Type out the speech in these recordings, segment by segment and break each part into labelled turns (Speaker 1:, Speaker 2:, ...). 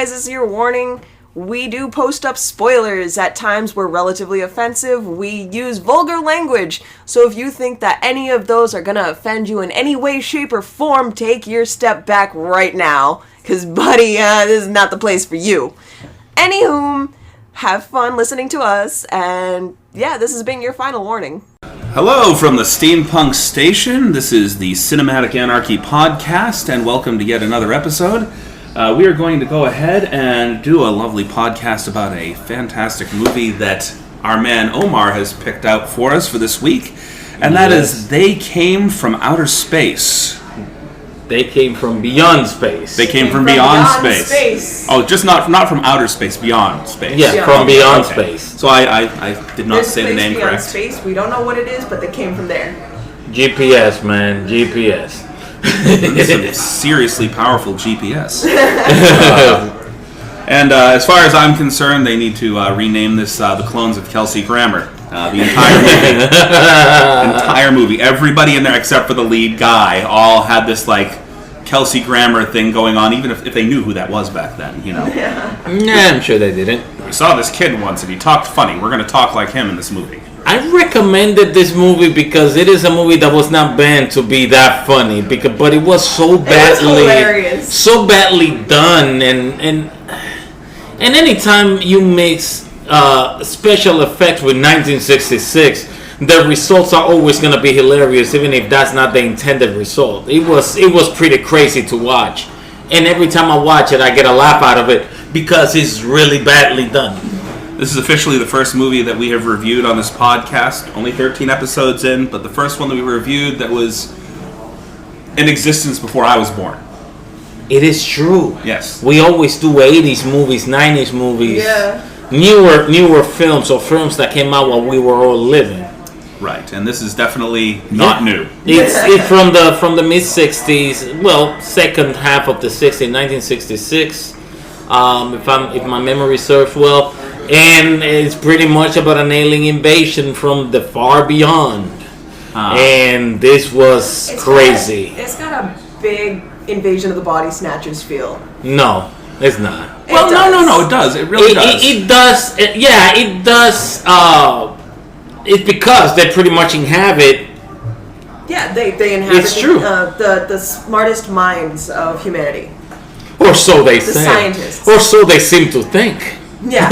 Speaker 1: guys, this is your warning. We do post up spoilers. At times we're relatively offensive. We use vulgar language. So if you think that any of those are gonna offend you in any way, shape, or form, take your step back right now. Because, buddy, this is not the place for you. Anywho, have fun listening to us. And yeah, this has been your final warning.
Speaker 2: Hello from the Steampunk Station. This is the Cinematic Anarchy podcast, and welcome to yet another episode. We are going to go ahead and do a lovely podcast about a fantastic movie that our man Omar has picked out for us for this week, and that is They Came from Outer Space.
Speaker 3: They came from beyond space.
Speaker 2: They came from beyond space. Oh, just not from outer space, beyond space.
Speaker 3: Yeah, from beyond space.
Speaker 2: So I did not say the name correct.
Speaker 1: Space. We don't know what it is, but they came from there.
Speaker 3: GPS, man. GPS.
Speaker 2: This is a seriously powerful GPS. And as far as I'm concerned, they need to rename this The Clones of Kelsey Grammer. The entire movie. Everybody in there except for the lead guy all had this like Kelsey Grammer thing going on, even if they knew who that was back then, you know.
Speaker 3: Yeah. Nah, I'm sure they didn't.
Speaker 2: We saw this kid once and he talked funny. We're going to talk like him in this movie.
Speaker 3: I recommended this movie because it is a movie that was not meant to be that funny, but it was so badly done, and anytime you mix special effects with 1966, the results are always going to be hilarious, even if that's not the intended result. It was pretty crazy to watch, and every time I watch it, I get a laugh out of it because it's really badly done.
Speaker 2: This is officially the first movie that we have reviewed on this podcast. Only 13 episodes in, but the first one that we reviewed that was in existence before I was born.
Speaker 3: It is true.
Speaker 2: Yes.
Speaker 3: We always do 80s movies, 90s movies.
Speaker 1: Yeah.
Speaker 3: Newer films, or films that came out while we were all living.
Speaker 2: Right, and this is definitely not new.
Speaker 3: It's from the mid 60s. Well, second half of the 60s, 1966. If my memory serves well, and it's pretty much about an alien invasion from the far beyond. And this was crazy.
Speaker 1: It's got a big Invasion of the Body Snatchers feel.
Speaker 3: No, it's not.
Speaker 2: Well, no, it does. It really does.
Speaker 3: It does. It does. It's because they pretty much inhabit.
Speaker 1: Yeah, they inhabit.
Speaker 3: It's true.
Speaker 1: The smartest minds of humanity.
Speaker 3: Or so they say.
Speaker 1: The scientists.
Speaker 3: Or so they seem to think.
Speaker 1: Yeah.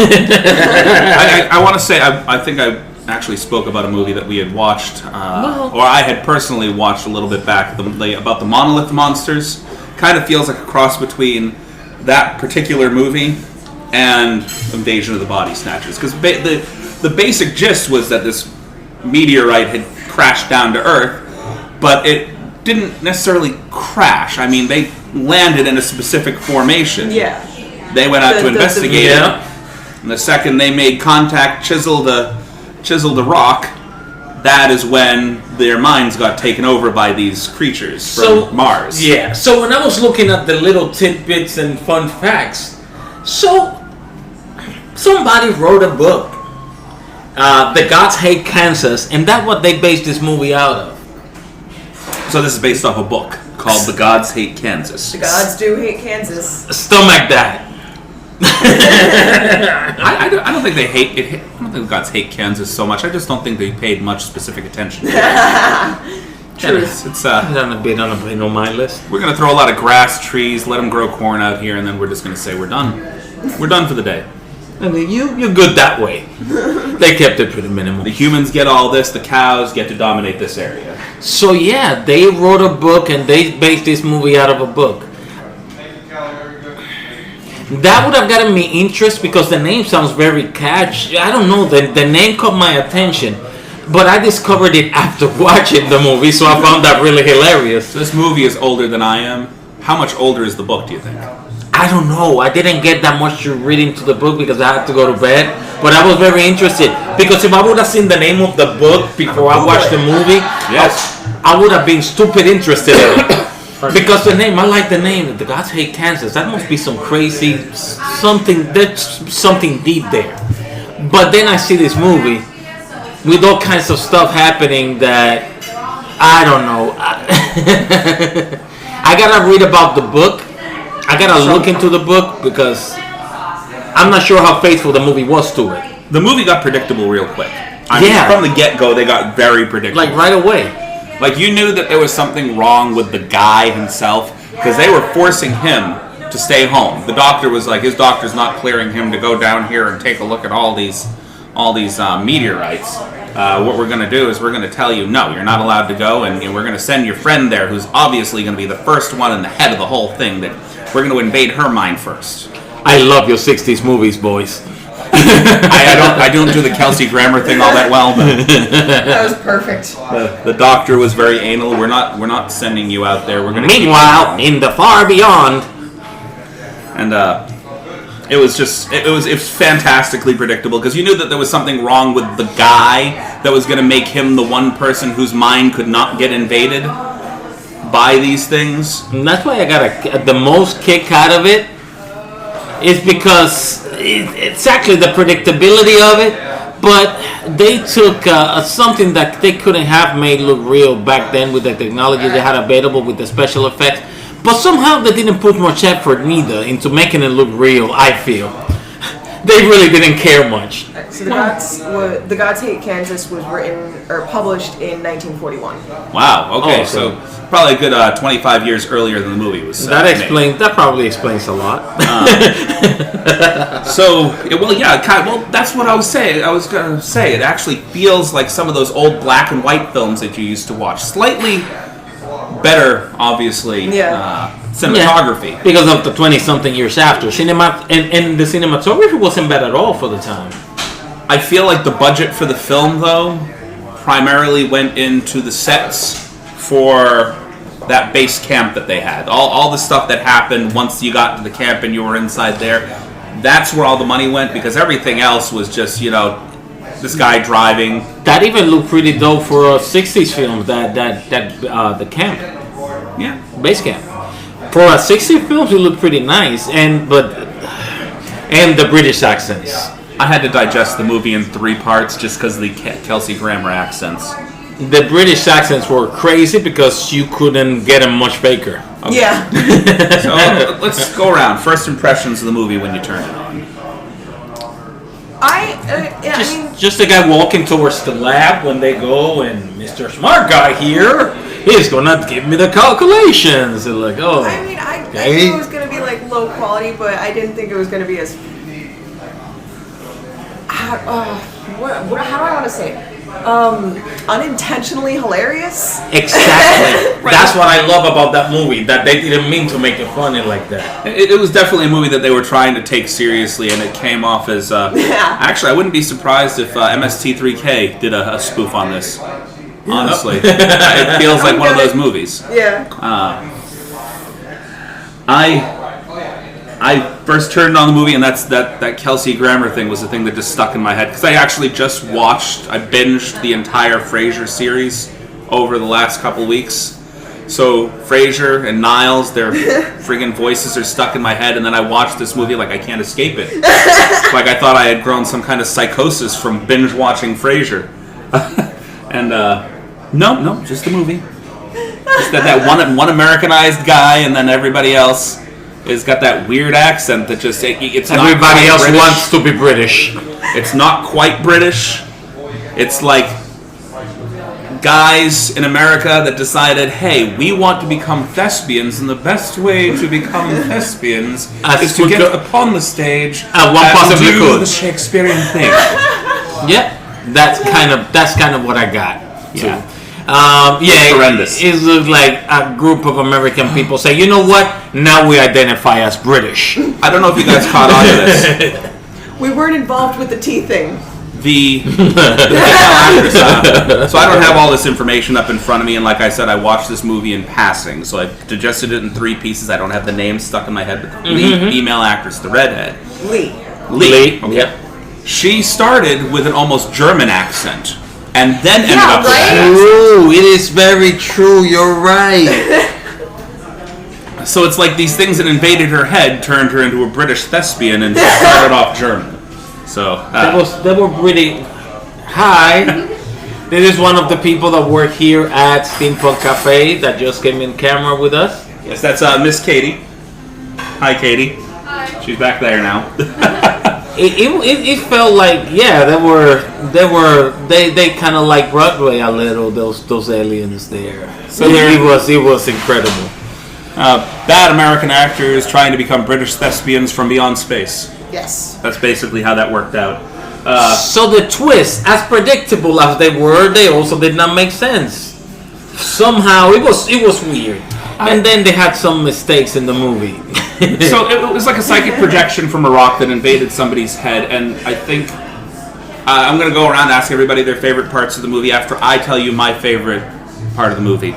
Speaker 2: I want to say, I think I actually spoke about a movie that we had watched, or I had personally watched a little bit back, about the Monolith Monsters. Kind of feels like a cross between that particular movie and Invasion of the Body Snatchers. Because the basic gist was that this meteorite had crashed down to Earth, but it didn't necessarily crash. I mean, they landed in a specific formation.
Speaker 1: Yeah.
Speaker 2: They went out to investigate it. And the second they made contact, chiseled the rock, that is when their minds got taken over by these creatures from Mars.
Speaker 3: Yeah. So when I was looking at the little tidbits and fun facts, so somebody wrote a book, The Gods Hate Kansas, and that's what they based this movie out of.
Speaker 2: So this is based off a book called The Gods Hate Kansas.
Speaker 1: The gods do hate Kansas.
Speaker 3: Stomach that.
Speaker 2: I don't think they hate it. I don't think the gods hate Kansas so much. I just don't think they paid much specific attention to it.
Speaker 3: It's on my list.
Speaker 2: We're gonna throw a lot of grass, trees, let them grow corn out here, and then we're just gonna say we're done. We're done for the day.
Speaker 3: I mean, you're good that way. They kept it pretty minimal.
Speaker 2: The humans get all this. The cows get to dominate this area.
Speaker 3: So yeah, they wrote a book and they based this movie out of a book. That would have gotten me interest because the name sounds very catchy. I don't know, the name caught my attention, but I discovered it after watching the movie, so I found that really hilarious.
Speaker 2: This movie is older than I am. How much older is the book, do you think?
Speaker 3: I don't know. I didn't get that much to read into the book because I had to go to bed, but I was very interested because if I would have seen the name of the book before I watched the movie,
Speaker 2: yes,
Speaker 3: I would have been stupid interested in it. Because the name, I like the name. The Gods Hate Kansas. That must be some crazy something. There's something deep there. But then I see this movie with all kinds of stuff happening that I don't know. I gotta read about the book. I gotta look into the book because I'm not sure how faithful the movie was to it.
Speaker 2: The movie got predictable real quick. I mean, from the get-go, they got very predictable.
Speaker 3: Like right away.
Speaker 2: Like you knew that there was something wrong with the guy himself because they were forcing him to stay home. The doctor was like, his doctor's not clearing him to go down here and take a look at all these meteorites. What we're going to do is we're going to tell you, no, you're not allowed to go, and we're going to send your friend there who's obviously going to be the first one in the head of the whole thing, that we're going to invade her mind first.
Speaker 3: I love your 60s movies, boys.
Speaker 2: I don't do the Kelsey Grammer thing all that well, but
Speaker 1: That was perfect.
Speaker 2: the doctor was very anal. We're not sending you out there. We're going to
Speaker 3: Meanwhile, in the far beyond,
Speaker 2: and it was fantastically predictable because you knew that there was something wrong with the guy that was going to make him the one person whose mind could not get invaded by these things.
Speaker 3: and that's why I got the most kick out of it. Is because it's actually the predictability of it, but they took something that they couldn't have made look real back then with the technology they had available with the special effects, but somehow they didn't put much effort neither into making it look real, I feel. They really didn't care much.
Speaker 1: So The Gods Hate Kansas was written or published in 1941.
Speaker 2: Wow. Okay, so probably a good 25 years earlier than the movie was.
Speaker 3: That probably explains a lot.
Speaker 2: That's what I was saying. I was gonna say it actually feels like some of those old black and white films that you used to watch. Slightly better, obviously. Cinematography
Speaker 3: because of the 20-something years after and the cinematography wasn't bad at all for the time.
Speaker 2: I feel like the budget for the film, though, primarily went into the sets for that base camp that they had. All the stuff that happened once you got to the camp and you were inside there, that's where all the money went, because everything else was just, this guy driving.
Speaker 3: That even looked pretty dope for a 60s film, the camp.
Speaker 2: Yeah.
Speaker 3: Base camp. For a 60s film, it looked pretty nice, and the British accents.
Speaker 2: I had to digest the movie in 3 parts just because of the Kelsey Grammer accents.
Speaker 3: The British accents were crazy because you couldn't get them much faker.
Speaker 2: Okay.
Speaker 1: Yeah.
Speaker 2: So let's go around. First impressions of the movie when you turn it on.
Speaker 3: Just a guy walking towards the lab when they go, and Mr. Smart Guy here, he's gonna give me the calculations. And like, oh.
Speaker 1: I knew it was gonna be like low quality, but I didn't think it was gonna be as. How do I want to say it? Unintentionally hilarious.
Speaker 3: Exactly. Right. That's what I love about that movie, that they didn't mean to make it funny like that.
Speaker 2: It was definitely a movie that they were trying to take seriously, and it came off as... Actually, I wouldn't be surprised if MST3K did a spoof on this. Honestly. It feels like one of those movies.
Speaker 1: Yeah.
Speaker 2: I first turned on the movie, and that Kelsey Grammer thing was the thing that just stuck in my head. Because I actually just I binged the entire Frasier series over the last couple weeks. So Frasier and Niles, their friggin' voices are stuck in my head, and then I watched this movie like I can't escape it. Like I thought I had grown some kind of psychosis from binge watching Frasier. And no, just the movie. Just that one Americanized guy, and then everybody else has got that weird accent that just it's not
Speaker 3: everybody else
Speaker 2: British.
Speaker 3: Wants to be British.
Speaker 2: It's not quite British. It's like guys in America that decided, hey, we want to become thespians, and the best way to become thespians is to get upon the stage
Speaker 3: and do
Speaker 2: the Shakespearean thing.
Speaker 3: Yeah, that's kind of what I got.
Speaker 2: Yeah.
Speaker 3: Horrendous. It looks like a group of American people say, you know what? Now we identify as British.
Speaker 2: I don't know if you guys caught on to this.
Speaker 1: We weren't involved with the tea thing.
Speaker 2: The female actress. So I don't have all this information up in front of me, and like I said, I watched this movie in passing, so I digested it in 3 pieces. I don't have the names stuck in my head, but the lead female actress, the redhead.
Speaker 1: Lee.
Speaker 2: Okay. Yep. She started with an almost German accent. And then ended up with
Speaker 3: True, it is very true, you're right.
Speaker 2: So it's like these things that invaded her head turned her into a British thespian and started off German. So
Speaker 3: they were pretty. Hi, this is one of the people that work here at Steampunk Cafe that just came in camera with us.
Speaker 2: Yes, that's Miss Katie. Hi, Katie. She's back there now.
Speaker 3: It felt like they kind of like Broadway a little, those aliens there. So it was incredible.
Speaker 2: Bad American actors trying to become British thespians from beyond space.
Speaker 1: Yes.
Speaker 2: That's basically how that worked out.
Speaker 3: So the twists, as predictable as they were, they also did not make sense. Somehow it was weird. And then they had some mistakes in the movie.
Speaker 2: So it was like a psychic projection from a rock that invaded somebody's head, and I think I'm going to go around and ask everybody their favorite parts of the movie after I tell you my favorite part of the movie.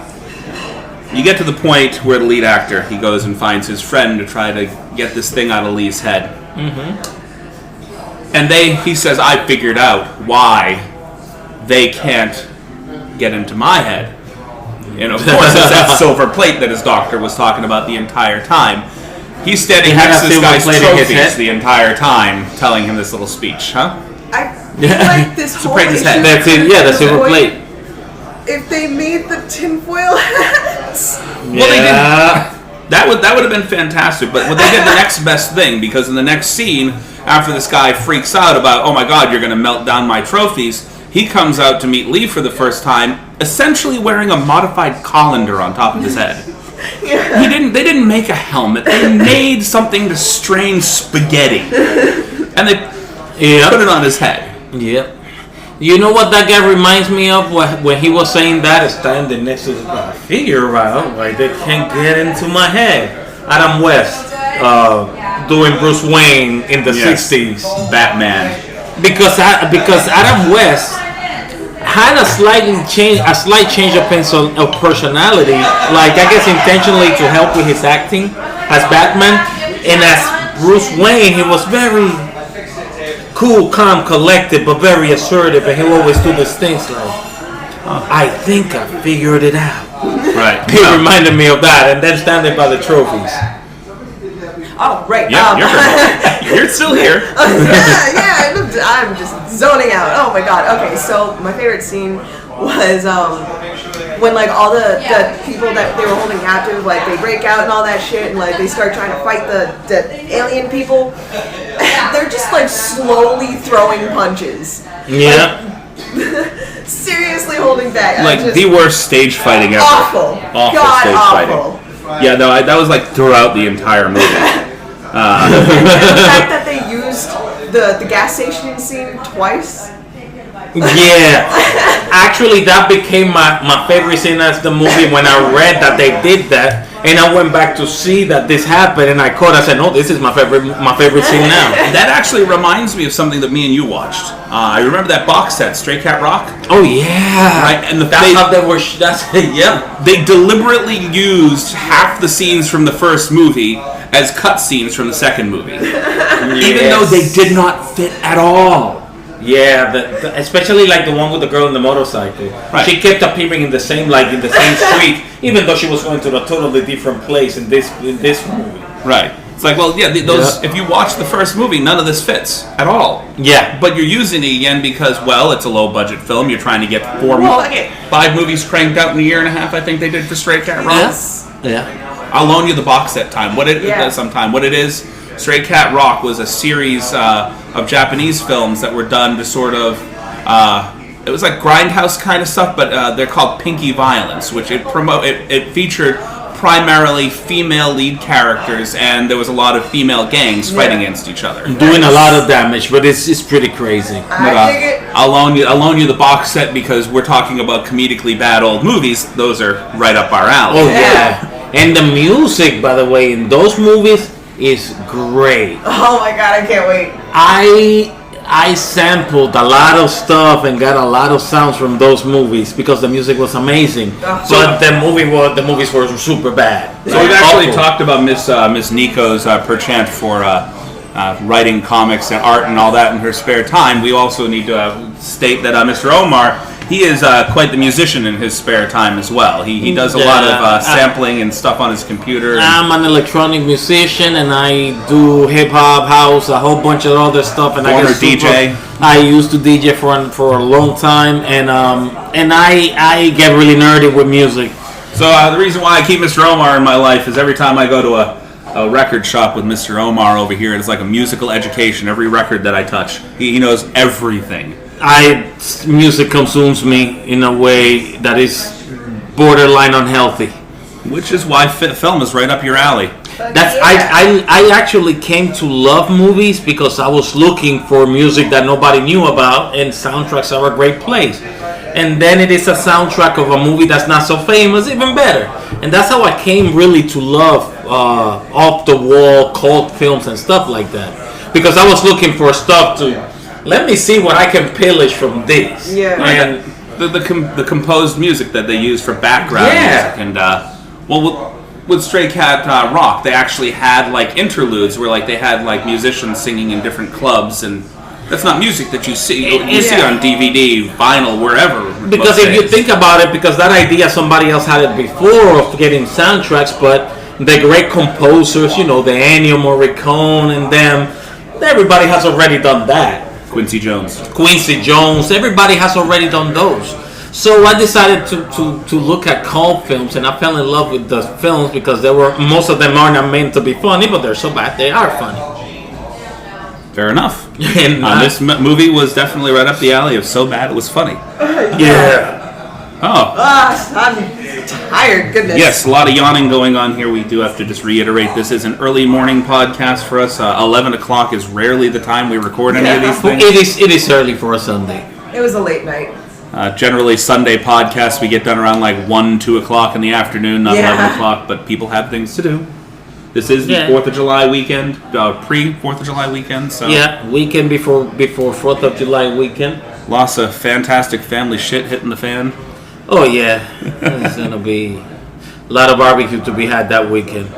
Speaker 2: You get to the point where the lead actor, he goes and finds his friend to try to get this thing out of Lee's head. Mm-hmm. And he says, I figured out why they can't get into my head. And of course, it's that silver plate that his doctor was talking about the entire time. He's standing next to this guy's trophies the entire time, telling him this little speech, huh?
Speaker 1: I like this whole issue.
Speaker 3: That's it. Yeah, the silver plate.
Speaker 1: If they made the tinfoil hats.
Speaker 2: Well, they didn't. That would have been fantastic, but they did the next best thing, because in the next scene, after this guy freaks out about, oh my god, you're going to melt down my trophies, he comes out to meet Lee for the first time, essentially wearing a modified colander on top of his head. Yeah. They didn't make a helmet. They made something to strain spaghetti, and they put it on his head.
Speaker 3: Yep. You know what that guy reminds me of when he was saying that, standing next to the figure out, like they can't get into my head. Adam West doing Bruce Wayne in the 60s.
Speaker 2: Batman.
Speaker 3: Because Adam West had a slight change of personality, like I guess intentionally to help with his acting as Batman, and as Bruce Wayne, he was very cool, calm, collected, but very assertive, and he always do these things like, I think I figured it out.
Speaker 2: Right.
Speaker 3: He reminded me of that, and then standing by the trophies.
Speaker 1: Oh, right.
Speaker 2: Yeah, you're still here.
Speaker 1: Yeah, I'm just zoning out. Oh my god. Okay, so my favorite scene was when like all the people that they were holding captive, like they break out and all that shit, and like they start trying to fight the alien people. They're just like slowly throwing punches.
Speaker 3: Yeah.
Speaker 1: Like, seriously holding back.
Speaker 2: Like the worst stage fighting ever.
Speaker 1: Awful.
Speaker 2: Awful
Speaker 1: God
Speaker 2: stage
Speaker 1: awful.
Speaker 2: fighting. Yeah, no, that was like throughout the entire movie.
Speaker 1: And the fact that they used the gas station scene twice.
Speaker 3: Yeah, actually that became my favorite scene as the movie when I read that they did that, and I went back to see that this happened, and I said, no, this is my favorite scene now.
Speaker 2: That actually reminds me of something that me and you watched. I remember that box set, Stray Cat Rock.
Speaker 3: Oh yeah,
Speaker 2: right, and
Speaker 3: how they were.
Speaker 2: They deliberately used half the scenes from the first movie as cut scenes from the second movie, even though they did not fit at all.
Speaker 3: Yeah, especially like the one with the girl in the motorcycle. Right. She kept appearing in the same street, even though she was going to a totally different place in this movie.
Speaker 2: Right. It's like, well, yeah, if you watch the first movie, none of this fits at all.
Speaker 3: Yeah.
Speaker 2: But you're using it again because, well, it's a low-budget film. You're trying to get 5 movies cranked out in a year and a half, I think they did for Stray Cat Rock.
Speaker 3: Yes. Yeah.
Speaker 2: I'll loan you the box set time. What it is, Stray Cat Rock was a series of Japanese films that were done to sort of, it was like grindhouse kind of stuff, but they're called Pinky Violence, which it featured primarily female lead characters, and there was a lot of female gangs fighting against each other,
Speaker 3: doing a lot of damage. But it's pretty crazy.
Speaker 2: I'll loan you the box set because we're talking about comedically bad old movies. Those are right up our alley.
Speaker 3: Oh yeah, and the music, by the way, in those movies is great.
Speaker 1: Oh my god, I can't wait.
Speaker 3: I sampled a lot of stuff and got a lot of sounds from those movies because the music was amazing. But the movies were super bad.
Speaker 2: So we've actually talked about Miss Nico's penchant for writing comics and art and all that in her spare time. We also need to state that Mr. Omar, he is quite the musician in his spare time as well. He does a lot of sampling and stuff on his computer.
Speaker 3: I'm an electronic musician, and I do hip hop, house, a whole bunch of other stuff. And
Speaker 2: DJ.
Speaker 3: I used to DJ for a long time, and I get really nerdy with music.
Speaker 2: So the reason why I keep Mr. Omar in my life is every time I go to a record shop with Mr. Omar over here. It's like a musical education. Every record that I touch, he knows everything.
Speaker 3: Music consumes me in a way that is borderline unhealthy.
Speaker 2: Which is why film is right up your alley.
Speaker 3: I actually came to love movies because I was looking for music that nobody knew about, and soundtracks are a great place. And then it is a soundtrack of a movie that's not so famous, even better. And that's how I came really to love off-the-wall cult films and stuff like that. Because I was looking for stuff to, let me see what I can pillage from this.
Speaker 1: Yeah.
Speaker 3: And
Speaker 2: the composed music that they use for background music. And, with Stray Cat Rock, they actually had like interludes where like they had like musicians singing in different clubs, and that's not music that you see on DVD, vinyl, wherever.
Speaker 3: Because if you think about it, because that idea somebody else had it before of getting soundtracks, but the great composers, you know, the Ennio Morricone and them, everybody has already done that.
Speaker 2: Quincy Jones,
Speaker 3: everybody has already done those. So I decided to look at cult films, and I fell in love with the films because most of them are not meant to be funny, but they're so bad they are funny.
Speaker 2: Fair enough. And this movie was definitely right up the alley of so bad it was funny.
Speaker 3: Yeah.
Speaker 2: Oh.
Speaker 1: I'm tired. Goodness.
Speaker 2: Yes, a lot of yawning going on here. We do have to just reiterate this is an early morning podcast for us. 11 o'clock is rarely the time we record any of these things.
Speaker 3: It is early for a Sunday.
Speaker 1: It was a late night.
Speaker 2: Generally, Sunday podcasts we get done around like 1, 2 o'clock in the afternoon, not 11 o'clock, but people have things to do. This is the 4th of July weekend, pre-4th of July weekend. So
Speaker 3: yeah, weekend before 4th of July weekend.
Speaker 2: Lots of fantastic family shit hitting the fan.
Speaker 3: Oh yeah, there's going to be a lot of barbecue to be had that weekend.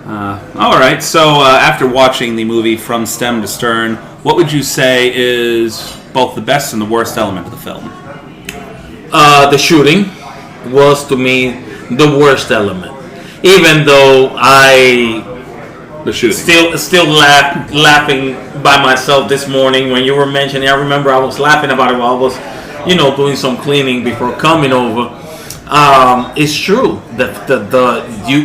Speaker 2: All right, so after watching the movie from stem to stern, what would you say is both the best and the worst element of the film?
Speaker 3: The shooting was, to me, the worst element. Even though
Speaker 2: the shooting.
Speaker 3: Still laughing by myself this morning when you were mentioning. I remember I was laughing about it while I was, doing some cleaning before coming over. It's true that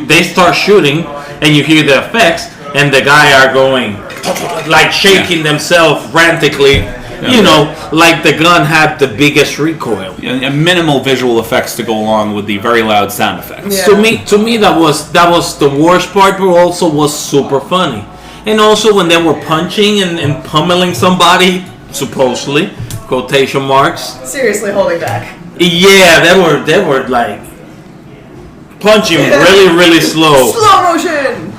Speaker 3: they start shooting and you hear the effects and the guy are going like shaking themselves frantically. Like the gun had the biggest recoil.
Speaker 2: And minimal visual effects to go along with the very loud sound effects.
Speaker 1: Yeah.
Speaker 3: To me, that was the worst part, but also was super funny. And also when they were punching and pummeling somebody, supposedly, quotation marks.
Speaker 1: Seriously holding back.
Speaker 3: Yeah, they were like punching really, really slow.
Speaker 1: Slow motion.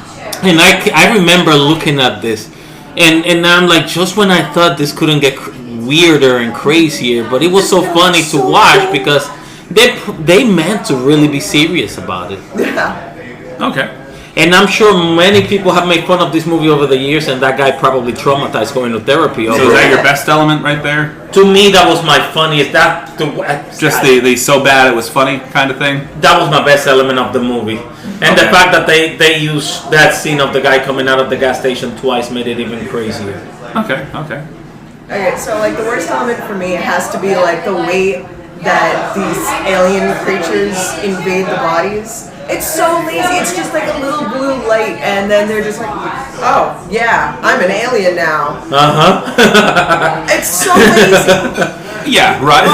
Speaker 3: And I remember looking at this. And I'm like, just when I thought this couldn't get weirder and crazier, but it was so funny to watch because they meant to really be serious about it.
Speaker 1: Yeah.
Speaker 2: Okay.
Speaker 3: And I'm sure many people have made fun of this movie over the years, and that guy probably traumatized going to therapy.
Speaker 2: So is that your best element right there?
Speaker 3: To me, that was my funniest.
Speaker 2: Just the so bad it was funny kind of thing?
Speaker 3: That was my best element of the movie. And the fact that they used that scene of the guy coming out of the gas station twice made it even crazier.
Speaker 2: Okay.
Speaker 1: Okay, so like the worst element for me has to be like the way that these alien creatures invade the bodies. It's so lazy. It's just like a little blue light, and then they're just like, oh yeah, I'm an alien now. It's so lazy.
Speaker 2: Yeah, right.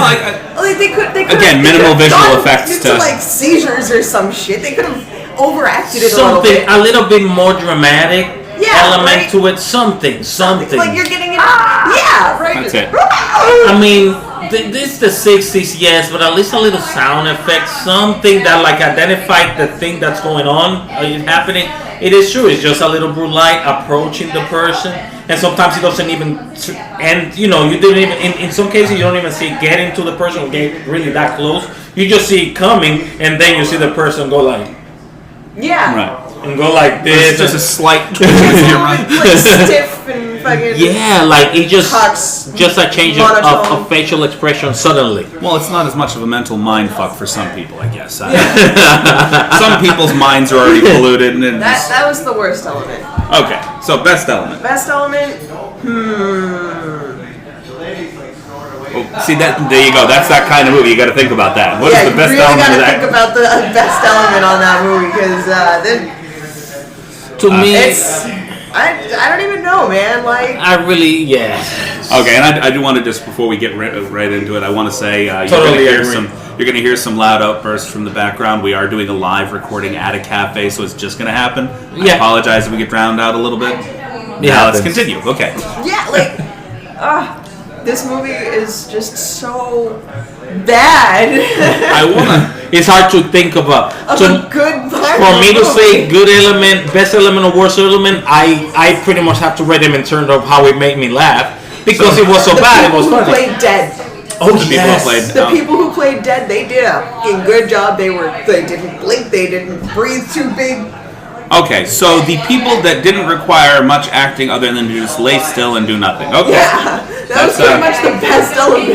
Speaker 2: Well,
Speaker 1: they could
Speaker 2: again, minimal visual effects
Speaker 1: to like seizures or some shit. They could have overacted it
Speaker 3: a little bit more dramatic element
Speaker 1: right?
Speaker 3: to it. Something.
Speaker 1: Like you're getting it. Yeah, right.
Speaker 2: That's it.
Speaker 3: I mean, this is the 60s, yes, but at least a little sound effect, something that like identified the thing that's going on, happening. It is true. It's just a little blue light approaching the person, and sometimes it doesn't even. And you didn't even. In some cases, you don't even see it getting to the person, get really that close. You just see it coming, and then you see the person go like.
Speaker 1: Yeah.
Speaker 2: Right.
Speaker 3: And go like this.
Speaker 2: It's just a slight twitch.
Speaker 1: Like stiff and fucking.
Speaker 3: Yeah, like it just a change
Speaker 1: monotone.
Speaker 3: of facial expression suddenly.
Speaker 2: Well, it's not as much of a mental mind fuck for some people, I guess. Some people's minds are already polluted. And
Speaker 1: that was the worst element.
Speaker 2: Okay, so best element.
Speaker 1: Best element?
Speaker 2: See that? There you go. That's that kind of movie. You got to think about that. What is the best
Speaker 1: you really
Speaker 2: element
Speaker 1: gotta
Speaker 2: of that?
Speaker 1: think about the best element on that movie because
Speaker 3: To me,
Speaker 1: I don't even know, man. Like,
Speaker 3: I really,
Speaker 2: Okay, and I do want to just before we get right into it, I want to say
Speaker 3: Totally
Speaker 2: you're going to hear some loud outbursts from the background. We are doing a live recording at a cafe, so it's just going to happen. I apologize if we get drowned out a little bit. Yeah, let's continue. Okay.
Speaker 1: Yeah, like, this movie is just so bad.
Speaker 3: It's hard to think of a
Speaker 1: good vibe.
Speaker 3: For me to say good element, best element, or worst element, I pretty much have to rate them in terms of how it made me laugh because it was so bad. It was funny.
Speaker 1: The people who played dead. The people who played dead, they did a fucking good job. They didn't blink. They didn't breathe too big.
Speaker 2: Okay, so the people that didn't require much acting other than to just lay still and do nothing. Okay.
Speaker 1: Yeah, that was pretty much the best element.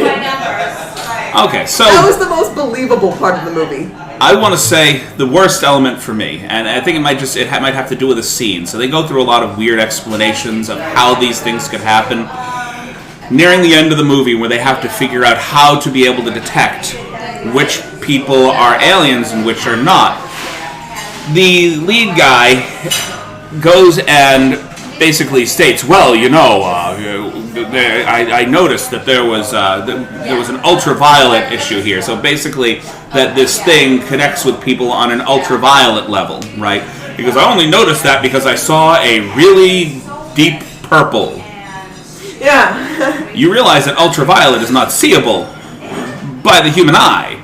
Speaker 2: Okay, so
Speaker 1: that was the most believable part of the movie.
Speaker 2: I want to say the worst element for me, and I think it might have to do with a scene. So they go through a lot of weird explanations of how these things could happen. Nearing the end of the movie, where they have to figure out how to be able to detect which people are aliens and which are not. The lead guy goes and basically states, "Well, you know, I noticed that there was an ultraviolet issue here. So basically, that this thing connects with people on an ultraviolet level, right? Because I only noticed that because I saw a really deep purple.
Speaker 1: Yeah.
Speaker 2: You realize that ultraviolet is not seeable by the human eye."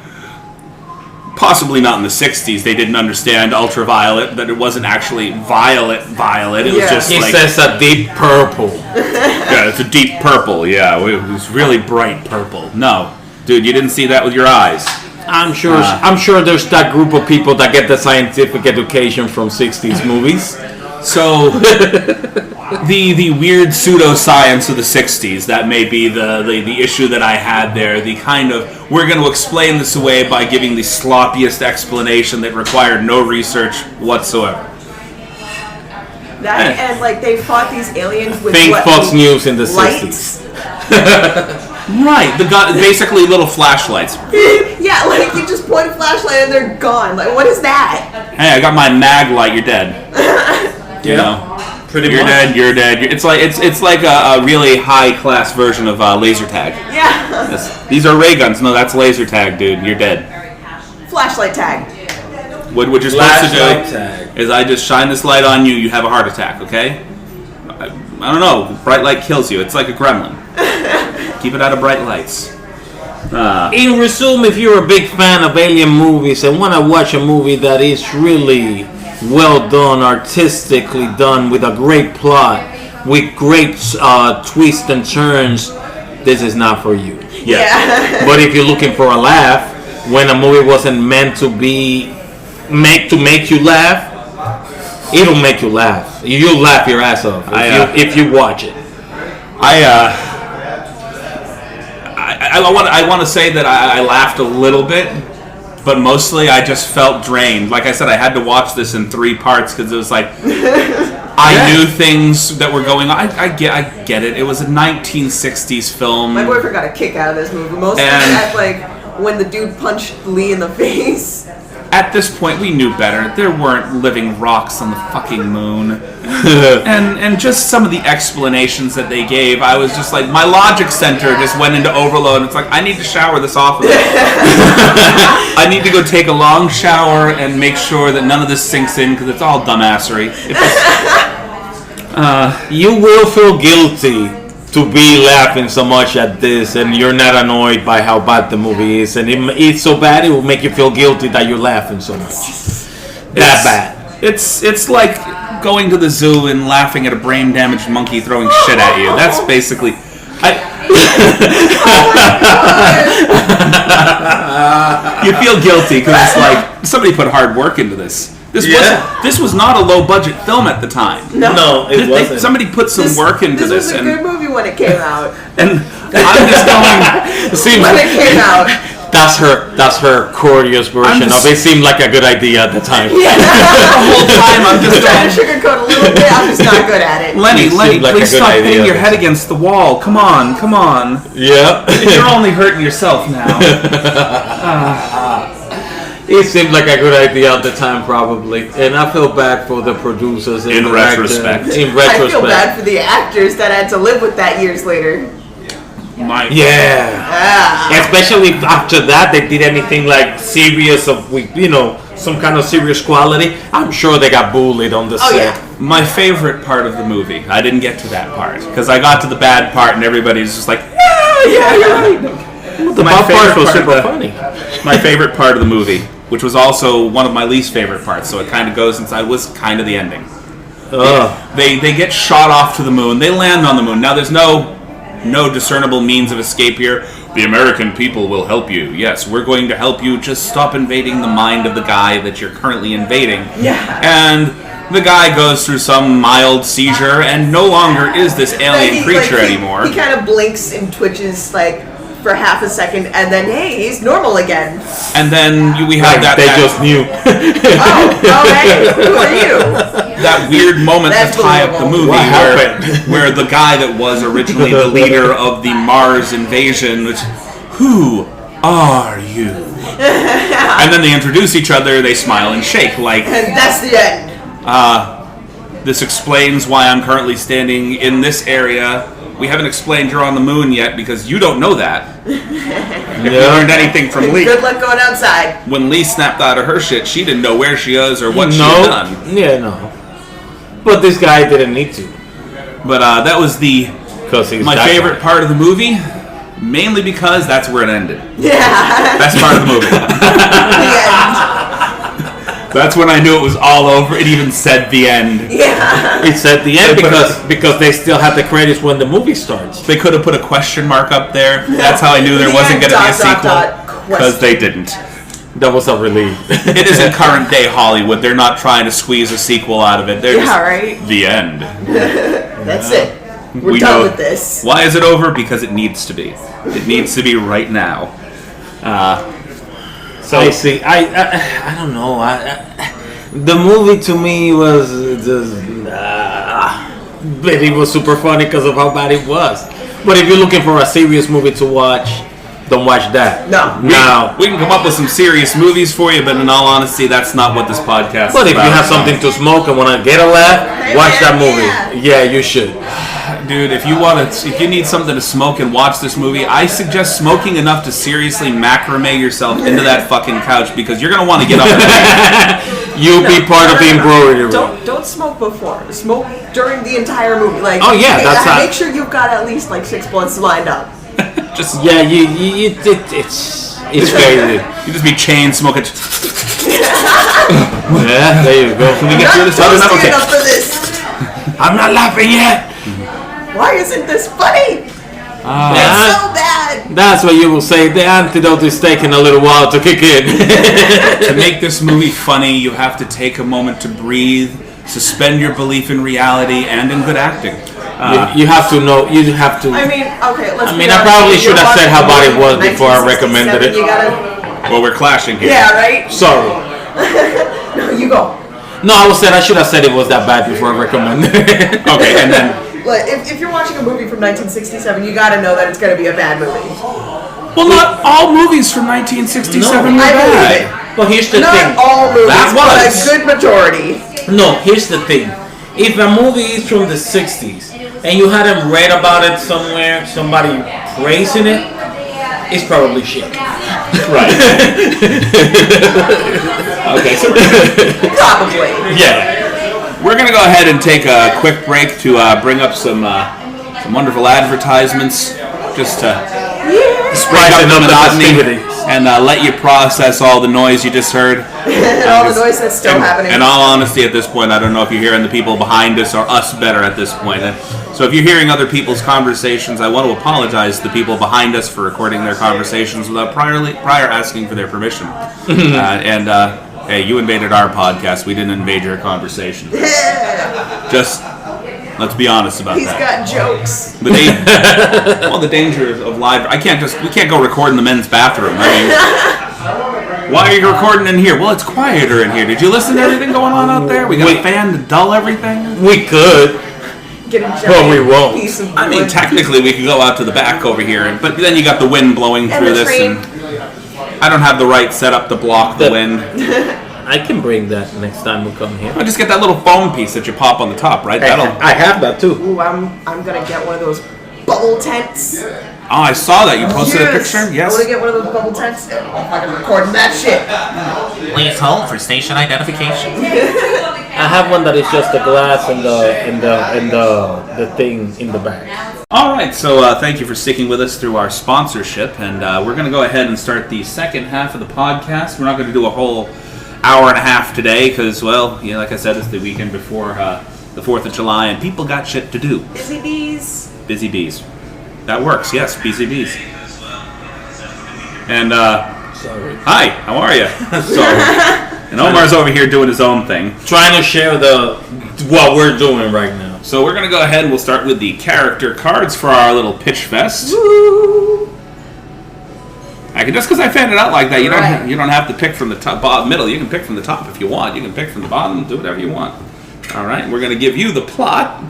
Speaker 2: Possibly not in the 60s. They didn't understand ultraviolet, that it wasn't actually violet. It was just
Speaker 3: he
Speaker 2: like...
Speaker 3: He says a deep purple.
Speaker 2: Yeah, it's a deep purple, yeah. It was really bright purple. No. Dude, you didn't see that with your eyes.
Speaker 3: I'm sure there's that group of people that get the scientific education from 60s movies.
Speaker 2: So... The weird pseudoscience of the 60s, that may be the issue that I had there. The kind of, we're going to explain this away by giving the sloppiest explanation that required no research whatsoever.
Speaker 1: And like they fought these aliens with
Speaker 3: Fox News in the
Speaker 1: lights?
Speaker 3: 60s.
Speaker 2: Right, basically little flashlights.
Speaker 1: Yeah, like you just point a flashlight and they're gone. Like, what is that?
Speaker 2: Hey, I got my mag light, you're dead. You know? You're dead. It's like a really high class version of laser tag.
Speaker 1: Yeah.
Speaker 2: These are ray guns. No, that's laser tag, dude. You're dead.
Speaker 1: Flashlight tag.
Speaker 2: What you're supposed to do is I just shine this light on you. You have a heart attack. Okay? I don't know. Bright light kills you. It's like a gremlin. Keep it out of bright lights.
Speaker 3: In resume, if you're a big fan of alien movies and want to watch a movie that is really well done, artistically done, with a great plot, with great twists and turns, this is not for you.
Speaker 1: Yeah.
Speaker 3: But if you're looking for a laugh, when a movie wasn't meant to make you laugh, it'll make you laugh. You'll laugh your ass off if you watch it.
Speaker 2: I want to say that I laughed a little bit. But mostly, I just felt drained. Like I said, I had to watch this in 3 parts because it was like I knew things that were going on. I get it. It was a 1960s film.
Speaker 1: My boyfriend got a kick out of this movie, mostly at like when the dude punched Lee in the face.
Speaker 2: At this point, we knew better. There weren't living rocks on the fucking moon. and just some of the explanations that they gave, I was just like, my logic center just went into overload. It's like, I need to shower this off of it. I need to go take a long shower and make sure that none of this sinks in, because it's all dumbassery.
Speaker 3: You will feel guilty to be laughing so much at this, and you're not annoyed by how bad the movie is, and it's so bad it will make you feel guilty that you're laughing so much. That bad.
Speaker 2: It's like going to the zoo and laughing at a brain-damaged monkey throwing shit at you. That's basically... You feel guilty because it's like somebody put hard work into this. This was not a low-budget film at the time.
Speaker 1: No,
Speaker 3: it wasn't.
Speaker 2: Somebody put some work into this.
Speaker 1: This was a good movie when it came out.
Speaker 2: And I'm just going...
Speaker 1: when it came out.
Speaker 3: That's her courteous version of it. Seemed like a good idea at the time.
Speaker 1: Yeah.
Speaker 2: The whole time I'm just
Speaker 1: trying to sugarcoat a little bit. I'm just not good at it.
Speaker 2: Lenny, please stop hitting your head against the wall. Come on.
Speaker 3: Yeah.
Speaker 2: You're only hurting yourself now.
Speaker 3: It seemed like a good idea at the time, probably, and I feel bad for the producers.
Speaker 2: In retrospect.
Speaker 1: I feel bad for the actors that had to live with that years later.
Speaker 3: Especially if after that they did anything like serious of some kind of serious quality. I'm sure they got bullied on the set.
Speaker 1: Yeah.
Speaker 2: My favorite part of the movie. I didn't get to that part because I got to the bad part and everybody's just like, yeah, you're right.
Speaker 3: The bad part was super funny.
Speaker 2: My favorite part of the movie, which was also one of my least favorite parts, so it kind of goes inside, was kind of the ending. They get shot off to the moon. They land on the moon. Now there's no discernible means of escape here. The American people will help you. Yes, we're going to help you. Just stop invading the mind of the guy that you're currently invading.
Speaker 1: Yeah.
Speaker 2: And the guy goes through some mild seizure and no longer is this alien creature anymore.
Speaker 1: He kind of blinks and twitches for half a second, and then hey, he's normal again.
Speaker 2: And then we have
Speaker 3: They just knew.
Speaker 1: Hey, who are you?
Speaker 2: That weird moment to tie up the movie where the guy that was originally the leader of the Mars invasion, which, who are you? And then they introduce each other, they smile and shake like.
Speaker 1: And that's the end.
Speaker 2: This explains why I'm currently standing in this area. We haven't explained you're on the moon yet because you don't know that. If you learned anything from Lee.
Speaker 1: Good luck going outside.
Speaker 2: When Lee snapped out of her shit, she didn't know where she is or what she had done.
Speaker 3: Yeah, no. But this guy didn't need to.
Speaker 2: But that was my favorite part of the movie, mainly because that's where it ended.
Speaker 1: Yeah.
Speaker 2: Best part of the movie.
Speaker 1: The end.
Speaker 2: That's when I knew it was all over. It even said the end.
Speaker 1: Yeah.
Speaker 3: It said the end because they still had the credits when the movie starts.
Speaker 2: They could have put a question mark up there. That's how I knew there wasn't going to be a sequel. Because they didn't.
Speaker 3: That was a relief.
Speaker 2: It isn't current day Hollywood. They're not trying to squeeze a sequel out of it. They're just
Speaker 1: right.
Speaker 2: The end.
Speaker 1: That's it. We're done with this.
Speaker 2: Why is it over? Because it needs to be. It needs to be right now.
Speaker 3: So I see. I don't know. The movie to me was just, but it was super funny because of how bad it was. But if you're looking for a serious movie to watch, don't watch that.
Speaker 1: No.
Speaker 2: We can come up with some serious movies for you, but in all honesty, that's not what this podcast is about.
Speaker 3: But if you have something to smoke and want to get a laugh, watch that movie. Yeah, you should.
Speaker 2: Dude, if you need something to smoke and watch this movie, I suggest smoking enough to seriously macrame yourself into that fucking couch because you're gonna want to get up.
Speaker 3: You'll be part of the embroidery.
Speaker 1: Don't smoke before. Smoke during the entire movie. Make sure you've got at least 6 blunts lined up.
Speaker 3: It's crazy.
Speaker 2: You just be chain smoking.
Speaker 3: Yeah, there you go.
Speaker 2: Can we get through this?
Speaker 1: Okay. Up for this.
Speaker 3: I'm not laughing yet.
Speaker 1: Why isn't this funny? It's so bad.
Speaker 3: That's what you will say. The antidote is taking a little while to kick in.
Speaker 2: To make this movie funny, you have to take a moment to breathe, suspend your belief in reality and in good acting.
Speaker 3: You have to know. You have to.
Speaker 1: I mean, okay. Let's.
Speaker 3: I probably should have said how bad it was before I recommended it.
Speaker 2: Well, we're clashing here.
Speaker 1: Yeah, right.
Speaker 3: Sorry.
Speaker 1: No, you go.
Speaker 3: No, I should have said it was that bad before I recommended it.
Speaker 2: Okay, and then.
Speaker 1: If you're watching a movie from 1967, you gotta know that it's gonna be a bad movie.
Speaker 2: Well, not all movies from 1967 were bad.
Speaker 3: But here's the thing.
Speaker 1: Not all movies, but a good majority.
Speaker 3: No, here's the thing. If a movie is from the 60s and you hadn't read about it somewhere, somebody praising it, it's probably shit.
Speaker 2: Right. Okay, so
Speaker 1: probably.
Speaker 2: Yeah. We're going to go ahead and take a quick break to bring up some wonderful advertisements, just to break up the monotony and let you process all the noise you just heard.
Speaker 1: All the noise that's still happening.
Speaker 2: In all honesty, at this point, I don't know if you're hearing the people behind us or us better at this point. So if you're hearing other people's conversations, I want to apologize to the people behind us for recording their conversations without prior asking for their permission. Hey, you invaded our podcast. We didn't invade your conversation. Just let's be honest about
Speaker 1: He's got jokes.
Speaker 2: The danger of live. We can't go record in the men's bathroom. I mean, why are you recording in here? Well, it's quieter in here. Did you listen to everything going on out there? We got a fan to dull everything.
Speaker 3: We could. But we won't.
Speaker 2: I mean, technically, we could go out to the back over here, but then you got the wind blowing through this. I don't have the right setup to block the wind.
Speaker 3: I can bring that next time we come here.
Speaker 2: I just get that little foam piece that you pop on the top, right?
Speaker 3: I have that too.
Speaker 1: Ooh, I'm gonna get one of those bubble tents.
Speaker 2: Oh, I saw that. You posted a picture? Yes.
Speaker 1: I want to get one of those bubble tents. I'm fucking recording that shit.
Speaker 4: Please hold for station identification.
Speaker 3: I have one that is just the glass and the thing in the back.
Speaker 2: All right, so thank you for sticking with us through our sponsorship, and we're going to go ahead and start the second half of the podcast. We're not going to do a whole hour and a half today because, well, like I said, it's the weekend before the 4th of July, and people got shit to do.
Speaker 1: Busy bees.
Speaker 2: Busy bees. That works, yes, busy bees. And,
Speaker 3: Sorry.
Speaker 2: hi, how are you? Sorry. And Omar's over here doing his own thing.
Speaker 3: Trying to share what we're doing right now.
Speaker 2: So we're going to go ahead and we'll start with the character cards for our little pitch fest.
Speaker 1: Woo!
Speaker 2: Just because I fanned it out like that,
Speaker 1: Right.
Speaker 2: you don't have to pick from the top, bottom, middle. You can pick from the top if you want. You can pick from the bottom. Do whatever you want. All right, we're going to give you the plot.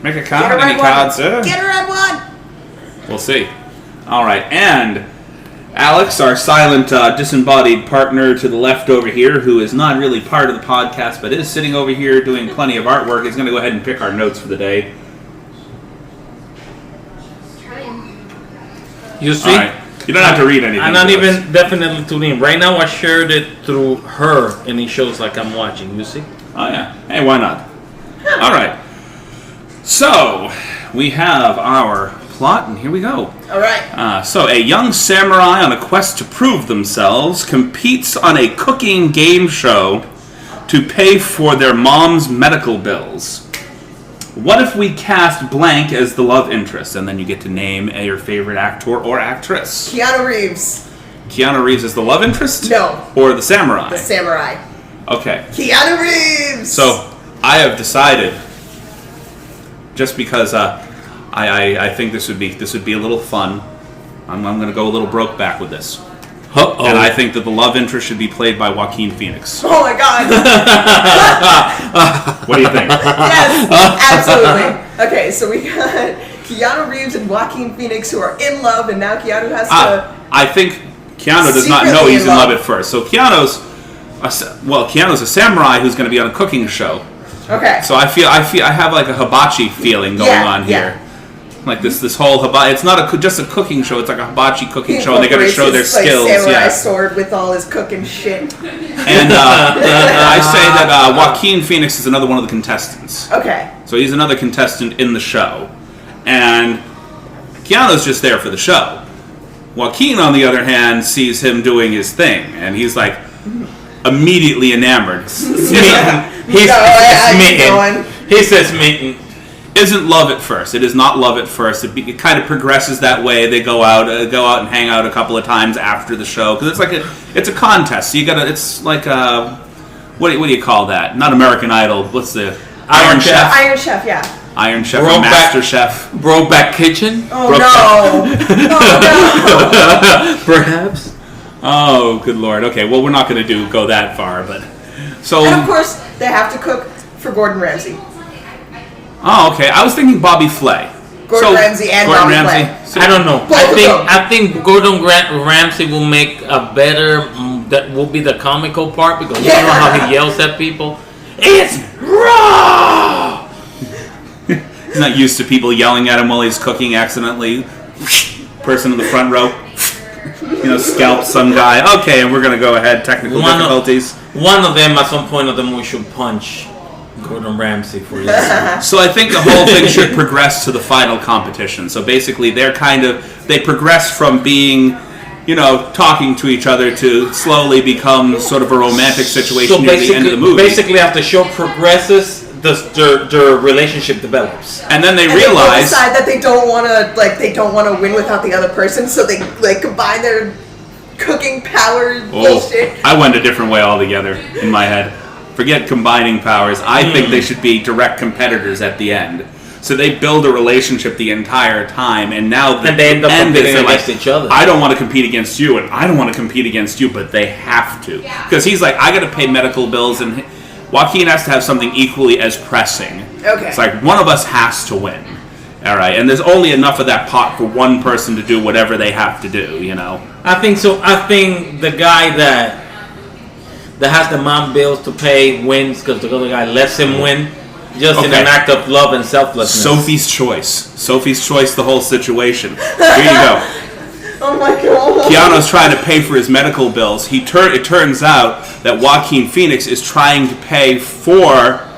Speaker 2: Make a comment. Any cards?
Speaker 1: Get a red one.
Speaker 2: We'll see. All right, and Alex, our silent, disembodied partner to the left over here, who is not really part of the podcast, but is sitting over here doing plenty of artwork, is going to go ahead and pick our notes for the day.
Speaker 3: You see?
Speaker 2: All right. You don't have to read anything.
Speaker 3: I'm not even definitely tuning in. Right now I shared it through her, and it shows like I'm watching. You see?
Speaker 2: Oh, yeah. Hey, why not? All right. So, we have our plot, and here we go.
Speaker 1: All right.
Speaker 2: So, a young samurai on a quest to prove themselves competes on a cooking game show to pay for their mom's medical bills. What if we cast blank as the love interest, and then you get to name your favorite actor or actress?
Speaker 1: Keanu Reeves.
Speaker 2: Keanu Reeves is the love interest?
Speaker 1: No.
Speaker 2: Or the samurai?
Speaker 1: The samurai.
Speaker 2: Okay.
Speaker 1: Keanu Reeves.
Speaker 2: So, I have decided, just because I think this would be a little fun, I'm going to go a little Brokeback with this.
Speaker 3: Uh-oh.
Speaker 2: And I think that the love interest should be played by Joaquin Phoenix.
Speaker 1: Oh my god.
Speaker 2: What do you think?
Speaker 1: Yes, absolutely. Okay, so we got Keanu Reeves and Joaquin Phoenix who are in love, and now Keanu has to.
Speaker 2: I think Keanu does not know
Speaker 1: Secretly
Speaker 2: he's
Speaker 1: in
Speaker 2: in love
Speaker 1: love.
Speaker 2: at first. So Keanu's a samurai who's going to be on a cooking show.
Speaker 1: Okay.
Speaker 2: So I have like a hibachi feeling going on here. Like this whole hibachi. It's not just a cooking show. It's like a hibachi cooking show, and they got to show their skills.
Speaker 1: Like samurai
Speaker 2: Yeah.
Speaker 1: sword with all his cooking shit.
Speaker 2: And I say that Joaquin Phoenix is another one of the contestants.
Speaker 1: Okay.
Speaker 2: So he's another contestant in the show, and Keanu's just there for the show. Joaquin, on the other hand, sees him doing his thing, and he's like immediately enamored.
Speaker 3: Smitten. He says smitten.
Speaker 2: Isn't love at first. It is not love at first. It kind of progresses that way. They go out and hang out a couple of times after the show because it's a contest. So it's like what do you call that? Not American Idol. What's the Iron Chef?
Speaker 1: Iron Chef, yeah.
Speaker 2: Iron Chef or Master Chef.
Speaker 3: Brokeback Kitchen.
Speaker 1: Oh no! Oh
Speaker 3: Perhaps.
Speaker 2: Oh, good lord. Okay, well we're not going to go that far, but so.
Speaker 1: And of course, they have to cook for Gordon Ramsay.
Speaker 2: Oh, okay. I was thinking Bobby Flay.
Speaker 1: Gordon Ramsay and Bobby Flay.
Speaker 3: I don't know.
Speaker 1: Both of them.
Speaker 3: I think Gordon Ramsay will make a better. That will be the comical part because you know how he yells at people. It's raw.
Speaker 2: He's not used to people yelling at him while he's cooking accidentally. Person in the front row, scalp some guy. Okay, and we're gonna go ahead. Technical difficulties.
Speaker 3: One of them, at some point of them, we should punch Gordon Ramsay for this.
Speaker 2: So I think the whole thing should progress to the final competition. So basically, they progress from being, talking to each other to slowly become sort of a romantic situation near the end of the movie.
Speaker 3: Basically, after the show progresses, their relationship develops,
Speaker 2: and then they
Speaker 1: and
Speaker 2: realize
Speaker 1: they decide that they don't want to win without the other person, so they combine their cooking powers bullshit.
Speaker 2: I went a different way altogether in my head. Forget combining powers. I think they should be direct competitors at the end. So they build a relationship the entire time, and now
Speaker 3: they end up competing against each other.
Speaker 2: I don't want to compete against you, and I don't want to compete against you, but they have to because he's like, I got to pay medical bills, and Joaquin has to have something equally as pressing.
Speaker 1: Okay.
Speaker 2: It's like one of us has to win, All right, and there's only enough of that pot for one person to do whatever they have to do, you know?
Speaker 3: I think so. I think the guy that has the mom bills to pay wins because the other guy lets him win just in an act of love and selflessness.
Speaker 2: Sophie's choice, the whole situation. Here you go.
Speaker 1: Oh my god.
Speaker 2: Keanu's trying to pay for his medical bills. It turns out that Joaquin Phoenix is trying to pay for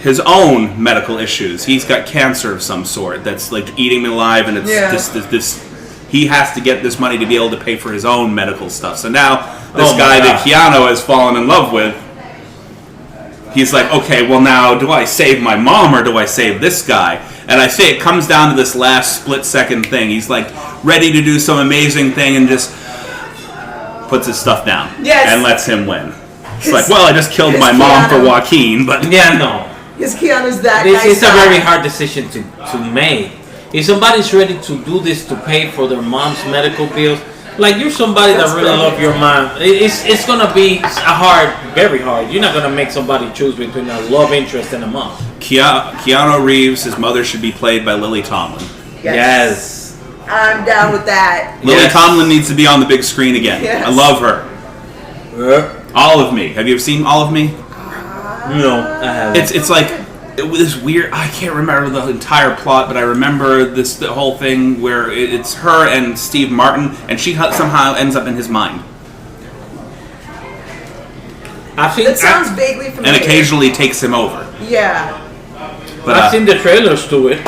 Speaker 2: his own medical issues. He's got cancer of some sort that's like eating him alive, and it's this. He has to get this money to be able to pay for his own medical stuff. So now this guy that Keanu has fallen in love with, he's like, okay, well now, do I save my mom or do I save this guy? And I say it comes down to this last split-second thing. He's like ready to do some amazing thing and just puts his stuff down and lets him win. It's like, well, I just killed my mom for Joaquin, but
Speaker 3: yeah, no.
Speaker 1: Because Keanu's that
Speaker 3: This
Speaker 1: nice
Speaker 3: is a
Speaker 1: guy.
Speaker 3: very hard decision to make. If somebody's ready to do this to pay for their mom's medical bills, like you're somebody that really love your mom, it's gonna be very hard. You're not gonna make somebody choose between a love interest and a mom.
Speaker 2: Keanu Reeves, his mother should be played by Lily Tomlin.
Speaker 3: Yes.
Speaker 1: I'm down with that.
Speaker 2: Lily Tomlin needs to be on the big screen again.
Speaker 1: Yes.
Speaker 2: I love her. All of Me. Have you ever seen All of Me?
Speaker 3: No, I haven't.
Speaker 2: It's like this weird. I can't remember the entire plot, but I remember the whole thing where it's her and Steve Martin, and she somehow ends up in his mind.
Speaker 1: That sounds vaguely familiar.
Speaker 2: And occasionally takes him over.
Speaker 1: Yeah.
Speaker 2: But
Speaker 3: I've seen the trailers to it.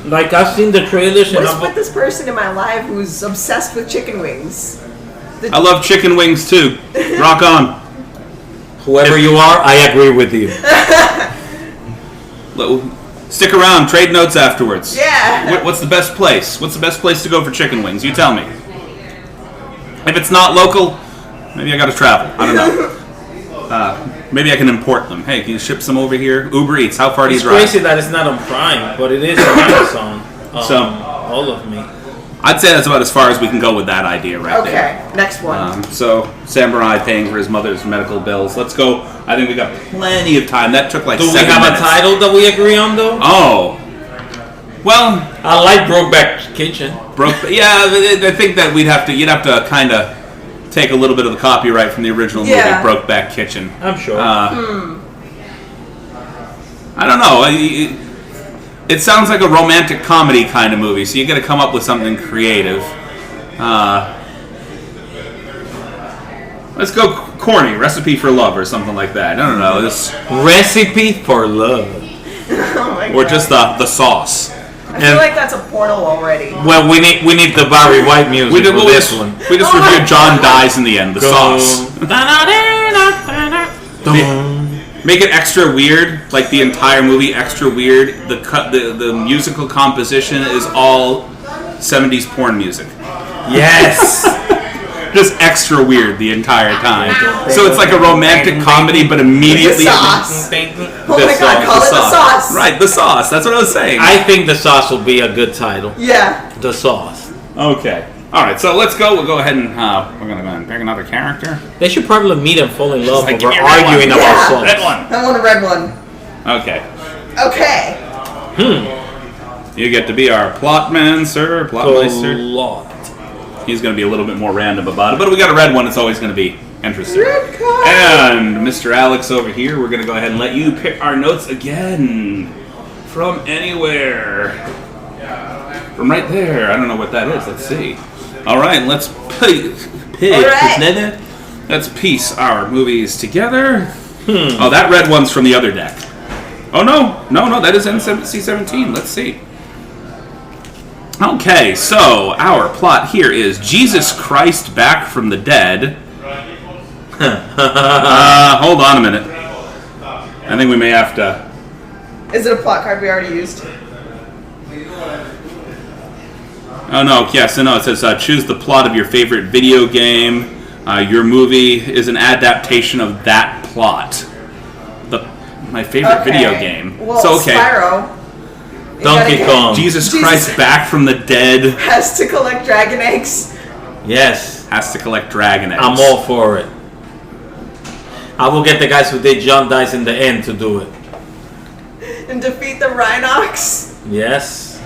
Speaker 3: Like I've seen the trailers.
Speaker 1: What's with this person in my life who's obsessed with chicken wings?
Speaker 2: I love chicken wings too. Rock on.
Speaker 3: Whoever you are, I agree with you.
Speaker 2: Stick around, trade notes afterwards.
Speaker 1: Yeah.
Speaker 2: What's the best place? What's the best place to go for chicken wings? You tell me. If it's not local, maybe I gotta travel. I don't know. Maybe I can import them. Hey, can you ship some over here? Uber Eats, how far do you drive?
Speaker 3: It's crazy that it's not on Prime, but it is on Amazon. All of Me.
Speaker 2: I'd say that's about as far as we can go with that idea right there.
Speaker 1: Okay, next one.
Speaker 2: So, Samurai paying for his mother's medical bills. Let's go. I think we got plenty of time. That took like 7 minutes.
Speaker 3: Do we have a title that we agree on, though?
Speaker 2: Oh. Well,
Speaker 3: I like Brokeback Kitchen.
Speaker 2: I think that you'd have to kind of take a little bit of the copyright from the original movie, Brokeback Kitchen.
Speaker 3: I'm sure.
Speaker 2: I don't know. It sounds like a romantic comedy kind of movie, so you got to come up with something creative. Let's go corny, Recipe for Love or something like that. I don't know.
Speaker 3: Recipe for Love.
Speaker 1: Oh my God.
Speaker 2: Or just the sauce.
Speaker 1: I feel like that's a porno already.
Speaker 3: Well, we need the Barry White music for this one.
Speaker 2: We just reviewed John Dies in the End, the sauce. Make it extra weird, like the entire movie extra weird. The musical composition is all 70s porn music.
Speaker 3: Yes.
Speaker 2: Just extra weird the entire time. So it's like a romantic comedy, but immediately
Speaker 1: The sauce. Oh my God, call it the sauce.
Speaker 2: Right, the sauce. That's what I was saying.
Speaker 3: I think the sauce will be a good title.
Speaker 1: Yeah.
Speaker 3: The sauce.
Speaker 2: Okay. All right. So let's go. We'll go ahead and we're gonna go ahead and pick another character.
Speaker 3: They should probably meet and fall in love
Speaker 2: Like,
Speaker 3: over
Speaker 2: give me a red
Speaker 3: arguing
Speaker 2: one.
Speaker 3: about sauce.
Speaker 2: Red one.
Speaker 1: I want a red one.
Speaker 2: Okay.
Speaker 1: Okay.
Speaker 2: You get to be our plot man, sir. Plotmeister.
Speaker 3: Plot.
Speaker 2: He's going to be a little bit more random about it, but we got a red one. It's always going to be interesting.
Speaker 1: Red card.
Speaker 2: And Mr. Alex over here, we're going to go ahead and let you pick our notes again from anywhere. From right there. I don't know what that is. Let's see. All right, let's pick.
Speaker 1: All right.
Speaker 2: Let's piece our movies together. Oh, that red one's from the other deck. Oh, no, that is NC-17. Let's see. Okay, so our plot here is Jesus Christ back from the dead. Hold on a minute. I think we may have to...
Speaker 1: Is it a plot card we already used?
Speaker 2: Oh, no, yes, no, it says choose the plot of your favorite video game. Your movie is an adaptation of that plot. My favorite video game.
Speaker 1: Well,
Speaker 2: so, okay.
Speaker 1: Spyro.
Speaker 3: Donkey Kong.
Speaker 2: Jesus Christ back from the dead.
Speaker 1: Has to collect dragon eggs.
Speaker 3: Yes.
Speaker 2: Has to collect dragon eggs.
Speaker 3: I'm all for it. I will get the guys who did John Dies in the End to do it.
Speaker 1: And defeat the Rhinox.
Speaker 3: Yes.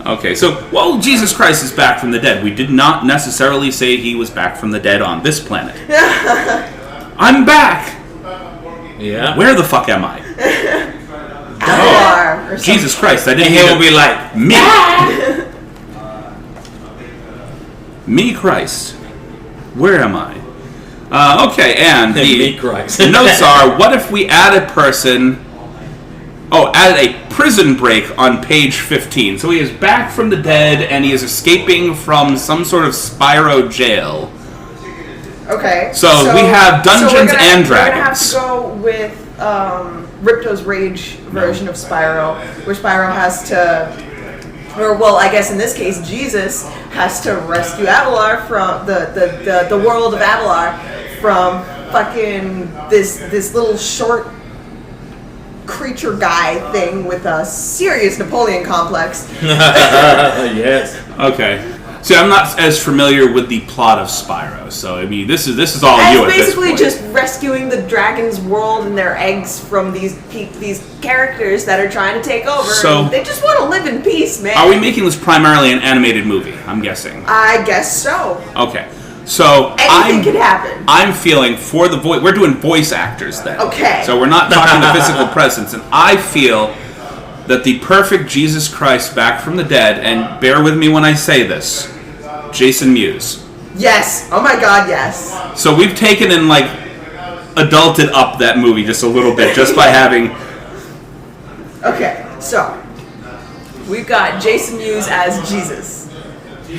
Speaker 2: Okay, so, well, Jesus Christ is back from the dead. We did not necessarily say he was back from the dead on this planet. I'm back!
Speaker 3: Yeah.
Speaker 2: Where the fuck am I?
Speaker 1: Avatar.
Speaker 2: Jesus Christ, I didn't
Speaker 3: And he will be like,
Speaker 2: Me! Me Christ. Where am I? Okay, and
Speaker 3: Me Christ.
Speaker 2: the notes are, what if we add a person... Oh, added a prison break on page 15. So he is back from the dead, and he is escaping from some sort of Spyro jail.
Speaker 1: Okay.
Speaker 2: So we have Dungeons and
Speaker 1: We're gonna have
Speaker 2: Dragons.
Speaker 1: to go with Ripto's Rage version of Spyro, where Spyro has to, or well, I guess in this case, Jesus has to rescue Avalar from the world of Avalar from fucking this little short creature guy thing with a serious Napoleon complex.
Speaker 3: Yes.
Speaker 2: Okay. See, I'm not as familiar with the plot of Spyro, so I mean, this is all
Speaker 1: And
Speaker 2: you at
Speaker 1: it's
Speaker 2: this
Speaker 1: basically
Speaker 2: point.
Speaker 1: just rescuing the dragon's world and their eggs from these characters that are trying to take over.
Speaker 2: So-
Speaker 1: and they just want to live in peace, man.
Speaker 2: Are we making this primarily an animated movie? I'm guessing.
Speaker 1: I guess so.
Speaker 2: Okay. So
Speaker 1: Anything could happen.
Speaker 2: I'm feeling for the voice. We're doing voice actors then.
Speaker 1: Okay.
Speaker 2: So we're not talking the physical presence, and I feel that the perfect Jesus Christ back from the dead, and bear with me when I say this, Jason Mews.
Speaker 1: Yes. Oh my God, yes.
Speaker 2: So we've taken and like adulted up that movie just a little bit, just by having.
Speaker 1: Okay, so we've got Jason Mews as Jesus.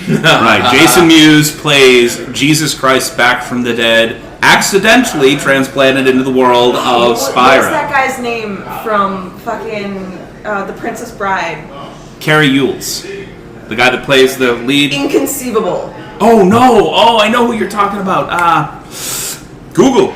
Speaker 2: Right, Jason Mews plays Jesus Christ back from the dead, accidentally transplanted into the world of
Speaker 1: What's
Speaker 2: Spyro.
Speaker 1: that guy's name from fucking The Princess Bride?
Speaker 2: Carrie Yules, the guy that plays the lead.
Speaker 1: Inconceivable.
Speaker 2: Oh no! Oh, I know who you're talking about. Google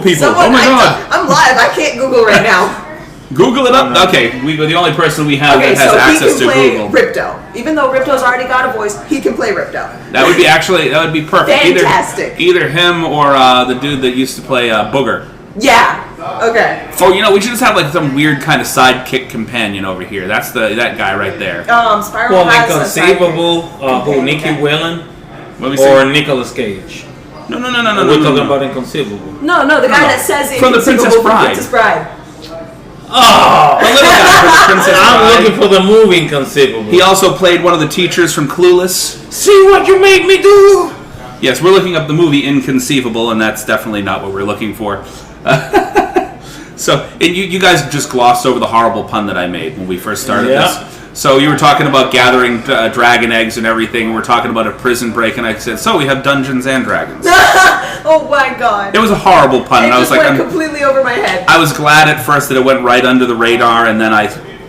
Speaker 2: people. Oh my God!
Speaker 1: I'm live. I can't Google right now.
Speaker 2: Google it up. Okay, we're the only person we have
Speaker 1: Okay,
Speaker 2: that has
Speaker 1: so he
Speaker 2: access
Speaker 1: can
Speaker 2: to
Speaker 1: play
Speaker 2: Google.
Speaker 1: Ripto. Even though Ripto's already got a voice, he can play Ripto.
Speaker 2: That would be perfect.
Speaker 1: Fantastic.
Speaker 2: Either him or the dude that used to play Booger.
Speaker 1: Yeah. Okay.
Speaker 2: Oh, we should just have like some weird kind of sidekick companion over here. That's that guy right there.
Speaker 1: Spyro
Speaker 3: Well,
Speaker 1: has
Speaker 3: Inconceivable, who, Nicky
Speaker 1: okay.
Speaker 3: Whelan,
Speaker 2: What we say?
Speaker 3: or Nicolas Cage?
Speaker 2: No.
Speaker 3: We're talking about Inconceivable.
Speaker 1: No, the guy that says
Speaker 2: From the
Speaker 1: Inconceivable
Speaker 2: Princess
Speaker 1: from
Speaker 2: Bride.
Speaker 1: Princess Bride.
Speaker 3: Oh!
Speaker 2: The little guy from the Princess
Speaker 3: I'm
Speaker 2: Bride.
Speaker 3: looking for the movie Inconceivable.
Speaker 2: He also played one of the teachers from Clueless.
Speaker 3: See what you make me do!
Speaker 2: Yes, we're looking up the movie Inconceivable, and that's definitely not what we're looking for. So, and you guys just glossed over the horrible pun that I made when we first started
Speaker 3: Yeah.
Speaker 2: this. So you were talking about gathering dragon eggs and everything. We're talking about a prison break, and I said, so we have Dungeons and Dragons.
Speaker 1: Oh my God.
Speaker 2: It was a horrible pun,
Speaker 1: It
Speaker 2: and I was
Speaker 1: just
Speaker 2: like,
Speaker 1: went completely over my head.
Speaker 2: I was glad at first that it went right under the radar, and then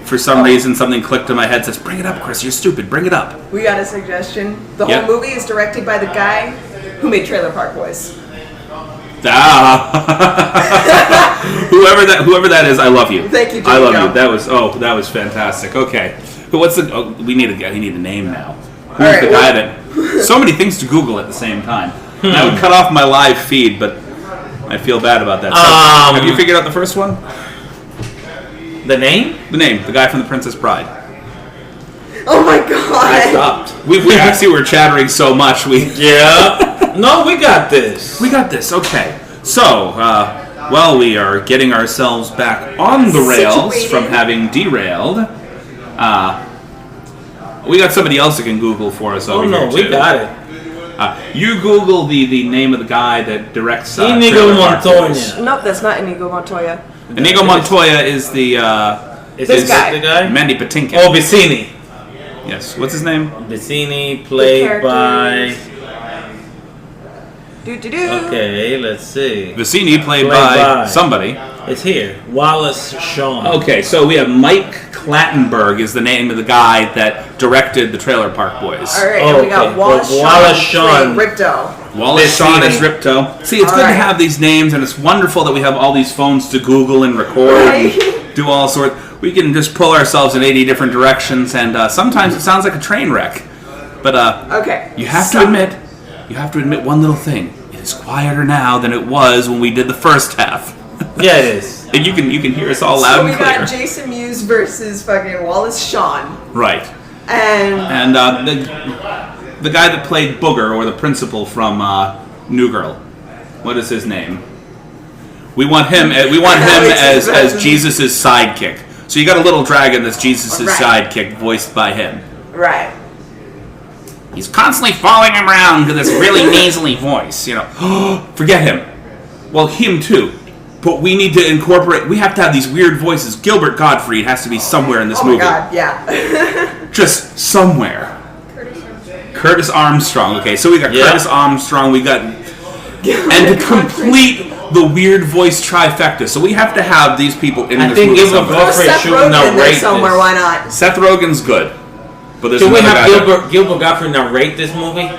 Speaker 2: for some reason, something clicked in my head, says, bring it up, Chris, you're stupid, bring it up.
Speaker 1: We got a suggestion. The
Speaker 2: Yeah.
Speaker 1: whole movie is directed by the guy who made Trailer Park Boys.
Speaker 2: Whoever that is, I love you.
Speaker 1: Thank you,
Speaker 2: I love
Speaker 1: Joe.
Speaker 2: you. That was fantastic. Okay, but what's the? Oh, we need a name now. Who's
Speaker 1: All right,
Speaker 2: the guy that? So many things to Google at the same time. And I would cut off my live feed, but I feel bad about that. So, have you figured out the first one?
Speaker 3: The name?
Speaker 2: The name, the guy from the Princess Bride.
Speaker 1: Oh my God.
Speaker 3: I stopped.
Speaker 2: We actually were chattering so much.
Speaker 3: Yeah. No, we got this.
Speaker 2: We got this. Okay. So, we are getting ourselves back on the rails
Speaker 1: Situated.
Speaker 2: from having derailed. We got somebody else that can Google for us over
Speaker 3: Oh no,
Speaker 2: here,
Speaker 3: we
Speaker 2: too.
Speaker 3: got it.
Speaker 2: You Google the name of the guy that directs
Speaker 3: Inigo
Speaker 2: Trailer Park Boys.
Speaker 3: Montoya.
Speaker 1: Nope, that's not Inigo Montoya.
Speaker 2: Inigo Montoya is the
Speaker 3: Is
Speaker 1: This
Speaker 3: this
Speaker 1: guy.
Speaker 3: the guy?
Speaker 2: Mandy Patinkin.
Speaker 3: Oh, Vicini.
Speaker 2: Yes. What's his name?
Speaker 3: Vicini played by...
Speaker 1: Do.
Speaker 3: Okay, let's see.
Speaker 2: Vicini, played
Speaker 3: Played
Speaker 2: by
Speaker 3: by-
Speaker 2: somebody.
Speaker 3: It's here. Wallace Shawn.
Speaker 2: Okay, so we have Mike Clattenburg is the name of the guy that directed the Trailer Park Boys.
Speaker 1: All right, and we got
Speaker 3: Okay,
Speaker 1: Wallace
Speaker 3: but Wallace
Speaker 1: Shawn
Speaker 3: Shawn-
Speaker 1: playing Ripto.
Speaker 2: Wallace Shawn
Speaker 3: Vicini.
Speaker 2: is Ripto. See, it's
Speaker 1: All
Speaker 2: good
Speaker 1: right.
Speaker 2: to have these names, and it's wonderful that we have all these phones to Google and record
Speaker 1: Right.
Speaker 2: and do all sorts. We can just pull ourselves in 80 different directions, and sometimes it sounds like a train wreck. But
Speaker 1: Okay.
Speaker 2: you have to admit one little thing. It is quieter now than it was when we did the first half.
Speaker 3: Yeah, it is.
Speaker 2: And you can hear us all loud
Speaker 1: So we
Speaker 2: and clear.
Speaker 1: got Jason Mews versus fucking Wallace Shawn.
Speaker 2: Right.
Speaker 1: And
Speaker 2: the guy that played Booger, or the principal from New Girl, what is his name? We want him. We want him as Jesus' sidekick. So you got a little dragon that's Jesus' sidekick, voiced by him.
Speaker 1: Right.
Speaker 2: He's constantly following him around with this really nasally voice. Forget him. Well, him too. But we need to incorporate. We have to have these weird voices. Gilbert Gottfried has to be somewhere in this movie.
Speaker 1: Oh my god, yeah.
Speaker 2: Just somewhere. Curtis Armstrong. Okay, so we got Curtis Armstrong. We got, and to complete the weird voice trifecta. So we have to have these people in this movie.
Speaker 1: Seth Rogen there somewhere. Why not?
Speaker 2: Seth Rogen's good. But
Speaker 3: do we have Gilbert Gottfried narrate this movie?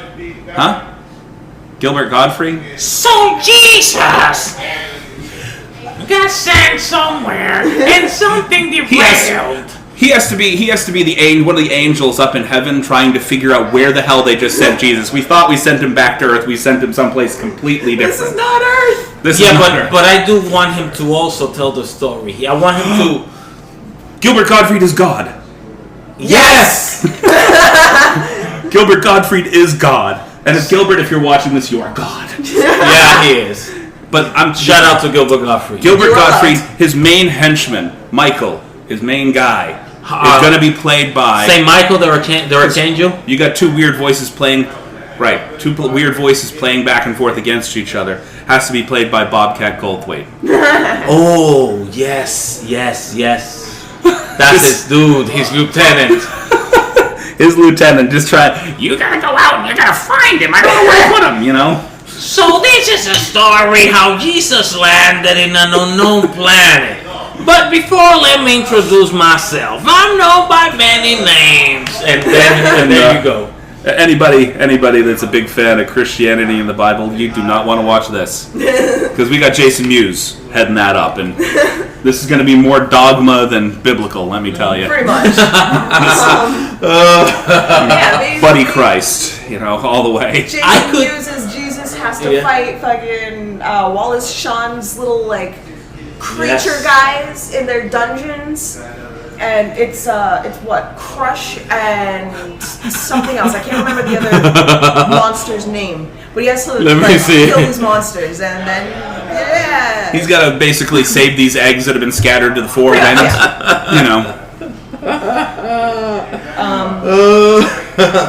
Speaker 2: Huh? Gilbert Gottfried?
Speaker 3: So Jesus got sent somewhere and something derailed.
Speaker 2: He has to be one of the angels up in heaven trying to figure out where the hell they just sent Jesus. We thought we sent him back to Earth. We sent him someplace completely different.
Speaker 1: This is not Earth.
Speaker 3: But I do want him to also tell the story. I want him to.
Speaker 2: Gilbert Gottfried is God.
Speaker 3: Yes.
Speaker 2: Gilbert Gottfried is God. And Gilbert, if you're watching this, you are God.
Speaker 3: Yeah, he is.
Speaker 2: But
Speaker 3: shout out to Gilbert Gottfried.
Speaker 2: Gilbert Gottfried, his main henchman, Michael, his main guy, is going to be played by...
Speaker 3: Say Michael the Archangel?
Speaker 2: You got two weird voices playing... Right, two weird voices playing back and forth against each other. Has to be played by Bobcat Goldthwait.
Speaker 3: Oh, yes. That's his dude, his lieutenant.
Speaker 2: His lieutenant just trying... You gotta go out and you gotta find him. I don't know where to put him,
Speaker 3: So this is a story how Jesus landed in an unknown planet. But before, let me introduce myself. I'm known by many names. And there you go.
Speaker 2: Anybody that's a big fan of Christianity and the Bible, you do not want to watch this. Because we got Jason Mews heading that up. And this is going to be more dogma than biblical, let me tell you.
Speaker 1: Pretty much.
Speaker 2: Buddy Christ, all the way.
Speaker 1: Jason Mews as Jesus has to fight fucking Wallace Shawn's little, creature guys in their dungeons. And it's what? Crush and something else. I can't remember the other monster's name. But he has to kill these monsters, and then
Speaker 2: he's got to basically save these eggs that have been scattered to the four winds.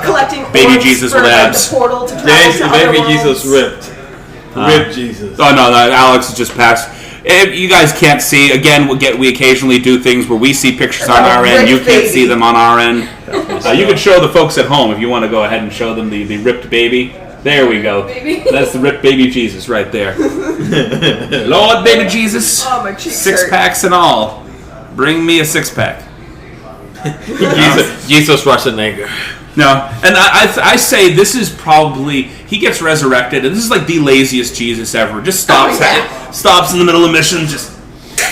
Speaker 1: Collecting
Speaker 2: baby
Speaker 1: orbs
Speaker 2: Jesus
Speaker 1: for,
Speaker 2: with abs.
Speaker 1: The portal to travel to
Speaker 3: baby
Speaker 1: other
Speaker 3: Jesus ripped. Ripped Jesus.
Speaker 2: Oh no, Alex has just passed. If you guys can't see, again, we occasionally do things where we see pictures on our end, you can't see them on our end. You can show the folks at home if you want to go ahead and show them the ripped baby. There we go. That's the ripped baby Jesus right there. Lord baby Jesus,
Speaker 1: oh, my cheeks
Speaker 2: six
Speaker 1: hurt.
Speaker 2: packs and all. Bring me a six-pack.
Speaker 3: Jesus Schwarzenegger.
Speaker 2: No, and I say this is probably, he gets resurrected, and this is like the laziest Jesus ever. Just stops in the middle of mission, just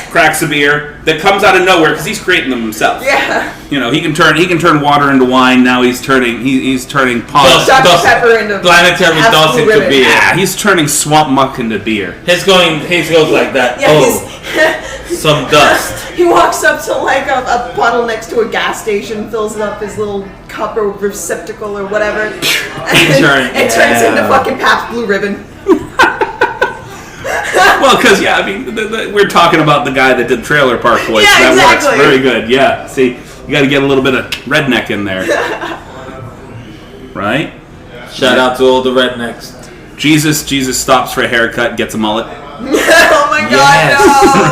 Speaker 2: cracks a beer that comes out of nowhere because he's creating them himself.
Speaker 1: Yeah.
Speaker 2: He can turn water into wine. Now he's turning
Speaker 1: Dr. Pepper into
Speaker 3: planetary dust into beer.
Speaker 2: Yeah, he's turning swamp muck into beer.
Speaker 3: His goes like that.
Speaker 1: Yeah,
Speaker 3: some dust.
Speaker 1: He walks up to a puddle next to a gas station, fills it up his little cup or receptacle or whatever, and turns into fucking Pabst Blue Ribbon.
Speaker 2: Well, because we're talking about the guy that did Trailer Park Boys.
Speaker 1: Yeah,
Speaker 2: that
Speaker 1: exactly.
Speaker 2: works very good. Yeah, see, you got to get a little bit of redneck in there, right?
Speaker 3: Shout out to all the rednecks.
Speaker 2: Jesus stops for a haircut, gets a mullet.
Speaker 1: Oh my God,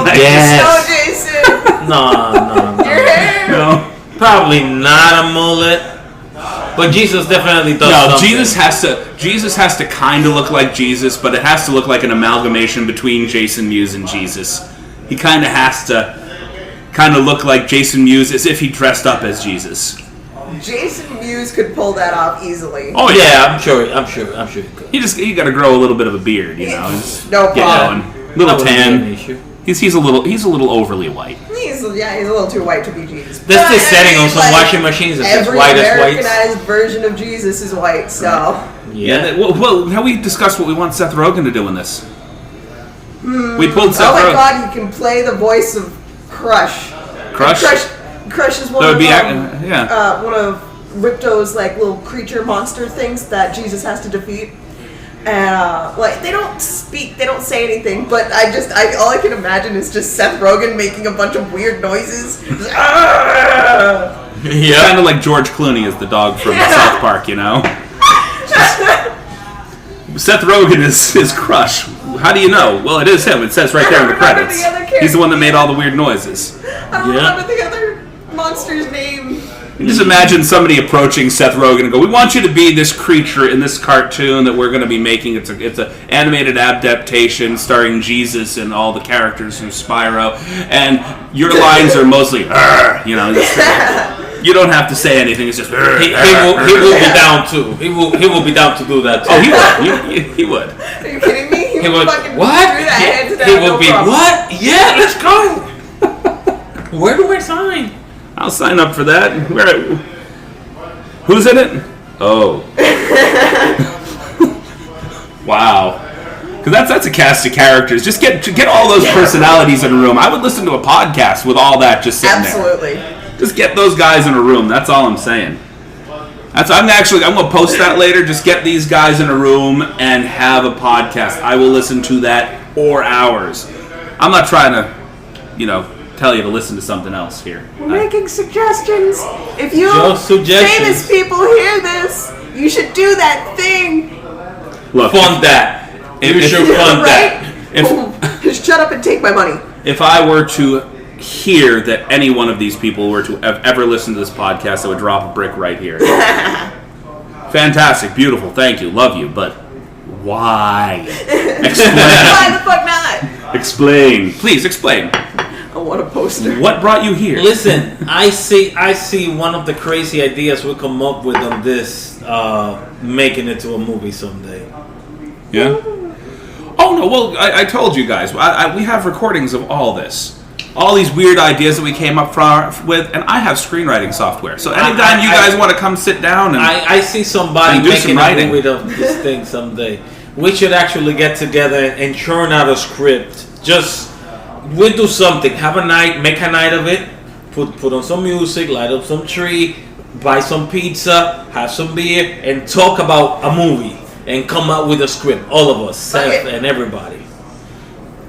Speaker 1: no!
Speaker 3: Yes.
Speaker 1: No, Jason.
Speaker 3: No.
Speaker 1: Your hair.
Speaker 2: No.
Speaker 3: Probably not a mullet. But Jesus definitely does.
Speaker 2: No,
Speaker 3: something.
Speaker 2: Jesus has to kind of look like Jesus, but it has to look like an amalgamation between Jason Mews and Jesus. He kind of has to look like Jason Mews as if he dressed up as Jesus.
Speaker 1: Jason Mews could pull that off easily.
Speaker 2: Oh yeah,
Speaker 3: I'm sure he could.
Speaker 2: You got to grow a little bit of a beard,
Speaker 1: No problem.
Speaker 2: Little tan. He's a little overly white.
Speaker 1: He's a little too white to be Jesus.
Speaker 3: This is setting on some washing machines that's as white as white.
Speaker 1: Every Americanized version of Jesus is white, so.
Speaker 2: Yeah. Well, have we discussed what we want Seth Rogen to do in this? We pulled Seth
Speaker 1: Oh my
Speaker 2: Rogen.
Speaker 1: god, he can play the voice of Crush.
Speaker 2: Crush?
Speaker 1: Crush is one
Speaker 2: That
Speaker 1: of
Speaker 2: would be
Speaker 1: one of Ripto's like little creature monster things that Jesus has to defeat. And like they don't speak, they don't say anything, but all I can imagine is just Seth Rogen making a bunch of weird noises.
Speaker 2: Yeah. Kind of like George Clooney is the dog from South Park, you know? Seth Rogen is Crush. How do you know? Well, it is him. It says right there in the credits. He's the one that made all the weird noises.
Speaker 1: I don't remember the other monster's name.
Speaker 2: Just imagine somebody approaching Seth Rogen and go, "We want you to be this creature in this cartoon that we're going to be making. It's an animated adaptation starring Jesus and all the characters from Spyro, and your lines are mostly, you know, you don't have to say anything. It's just
Speaker 3: he will be down too. He will be down to do that too.
Speaker 2: Oh, he would.
Speaker 1: Are you kidding me?
Speaker 3: He would
Speaker 1: fucking
Speaker 3: what?
Speaker 1: do that hands down,
Speaker 3: He
Speaker 1: no
Speaker 3: would be
Speaker 1: problem.
Speaker 3: what? Yeah, let's go. Where do I sign?
Speaker 2: I'll sign up for that. Who's in it? Oh. Wow. Because that's a cast of characters. Just get all those personalities in a room. I would listen to a podcast with all that just sitting
Speaker 1: Absolutely.
Speaker 2: there. Just get those guys in a room. That's all I'm saying. I'm going to post that later. Just get these guys in a room and have a podcast. I will listen to that for hours. I'm not trying to, tell you to listen to something else here.
Speaker 1: We're making suggestions. If you famous people hear this, you should do that thing.
Speaker 2: Look,
Speaker 3: fund that. You should fund that.
Speaker 1: Just shut up and take my money.
Speaker 2: If I were to hear that any one of these people were to have ever listened to this podcast, I would drop a brick right here. Fantastic, beautiful, thank you, love you, but why? Explain.
Speaker 1: Why the fuck not?
Speaker 2: Explain. Please explain.
Speaker 1: I want a poster.
Speaker 2: What brought you here?
Speaker 3: Listen, I see one of the crazy ideas we come up with on this, making it to a movie someday.
Speaker 2: Yeah? Oh, no, well, I told you guys, we have recordings of all this. All these weird ideas that we came up with, and I have screenwriting software. So anytime you guys want to come sit down and
Speaker 3: I see somebody making a movie of this thing someday. We should actually get together and churn out a script. We do something. Have a night, make a night of it. Put on some music, light up some tree, buy some pizza, have some beer, and talk about a movie. And come out with a script. All of us, Seth and everybody.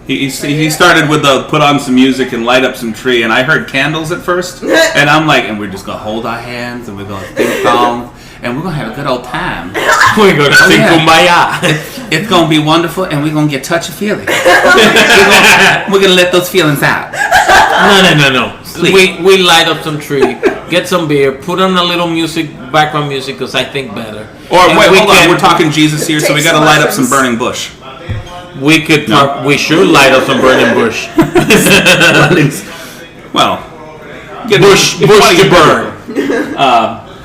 Speaker 2: He started with the put on some music and light up some tree, and I heard candles at first, and I'm like, and we're just gonna hold our hands and we're gonna think calm, and we're gonna have a good old time.
Speaker 3: We're gonna sing Kumbaya.
Speaker 2: It's gonna be wonderful, and we're gonna get touchy-feely. we're gonna let those feelings out.
Speaker 3: No. We light up some tree, get some beer, put on a little music, background music, because I think better.
Speaker 2: Or wait, hold on, we're talking Jesus here, so we gotta light up some burning bush.
Speaker 3: We should light up some burning bush.
Speaker 2: Well,
Speaker 3: bush to burn.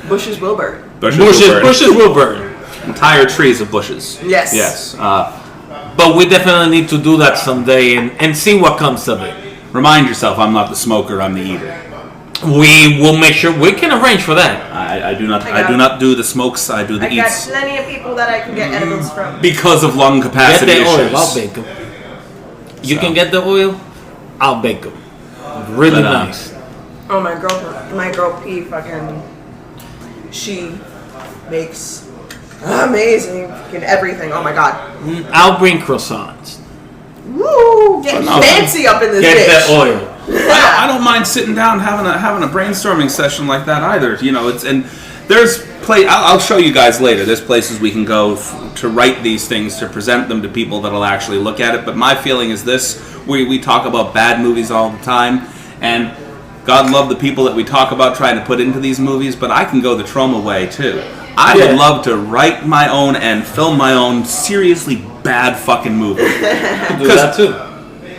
Speaker 1: Bushes will burn.
Speaker 3: Bushes will burn.
Speaker 2: Entire trees of bushes.
Speaker 1: Yes.
Speaker 3: But we definitely need to do that someday and see what comes of it.
Speaker 2: Remind yourself, I'm not the smoker, I'm the eater.
Speaker 3: We will make sure we can arrange for that.
Speaker 2: I do not do the smokes. I do the eats.
Speaker 1: I got plenty of people that I can get edibles from.
Speaker 2: Because of lung capacity
Speaker 3: Get the
Speaker 2: issues.
Speaker 3: oil. I'll bake them. You can get the oil. I'll bake them. Really nice.
Speaker 1: Oh, my girl P she makes amazing fucking everything. Oh my god.
Speaker 3: I'll bring croissants.
Speaker 1: Woo! Getting fancy up in this bitch.
Speaker 3: Get that oil.
Speaker 2: I don't mind sitting down having a brainstorming session like that either. I'll show you guys later. There's places we can go to write these things, to present them to people that'll actually look at it. But my feeling is this: we talk about bad movies all the time, and God love the people that we talk about trying to put into these movies. But I can go the trauma way too. I would love to write my own and film my own seriously bad fucking movie.
Speaker 3: Do that too.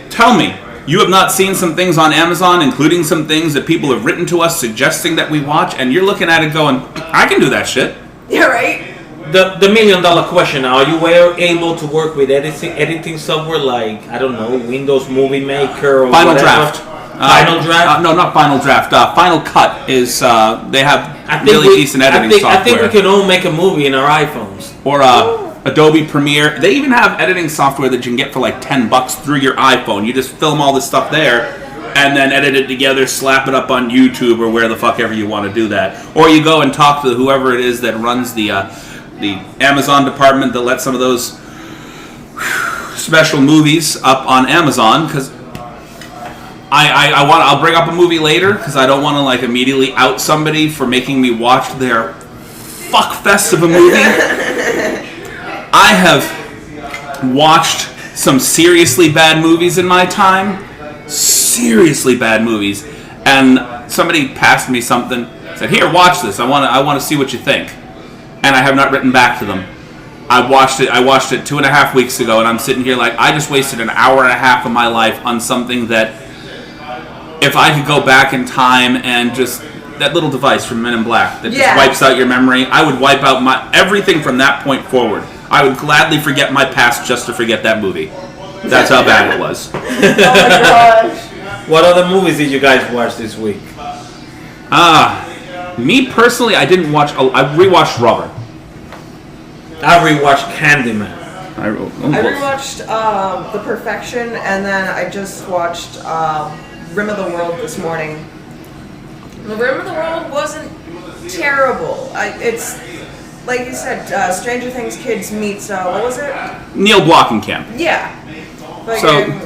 Speaker 2: Tell me. You have not seen some things on Amazon, including some things that people have written to us suggesting that we watch, and you're looking at it going, I can do that shit.
Speaker 1: Yeah, right?
Speaker 3: The $1 million question now, are you able to work with editing software like, I don't know, Windows Movie Maker or
Speaker 2: Final
Speaker 3: whatever?
Speaker 2: Draft.
Speaker 3: Final Draft?
Speaker 2: No, not Final Draft. Final Cut is, they have decent editing software.
Speaker 3: I think we can all make a movie in our iPhones.
Speaker 2: Or Adobe Premiere. They even have editing software that you can get for like $10 through your iPhone. You just film all this stuff there and then edit it together, slap it up on YouTube or where the fuck ever you want to do that. Or you go and talk to whoever it is that runs the Amazon department that lets some of those special movies up on Amazon, because I'll bring up a movie later because I don't want to like immediately out somebody for making me watch their fuckfest of a movie. I have watched some seriously bad movies in my time. Seriously bad movies. And somebody passed me something, said, "Here, watch this. I want to see what you think." And I have not written back to them. I watched it 2.5 weeks ago, and I'm sitting here like, I just wasted an hour and a half of my life on something that, if I could go back in time and just, that little device from Men in Black that just wipes out your memory, I would wipe out my everything from that point forward. I would gladly forget my past just to forget that movie. That's how bad it was.
Speaker 1: Oh my gosh.
Speaker 3: What other movies did you guys watch this week?
Speaker 2: Me personally, I didn't watch. I rewatched Rubber.
Speaker 3: I rewatched Candyman.
Speaker 1: I rewatched The Perfection, and then I just watched Rim of the World this morning. The Rim of the World wasn't terrible. It's like you said, Stranger Things kids meets what was it?
Speaker 2: Neil Blomkamp.
Speaker 1: Yeah. Like,
Speaker 2: So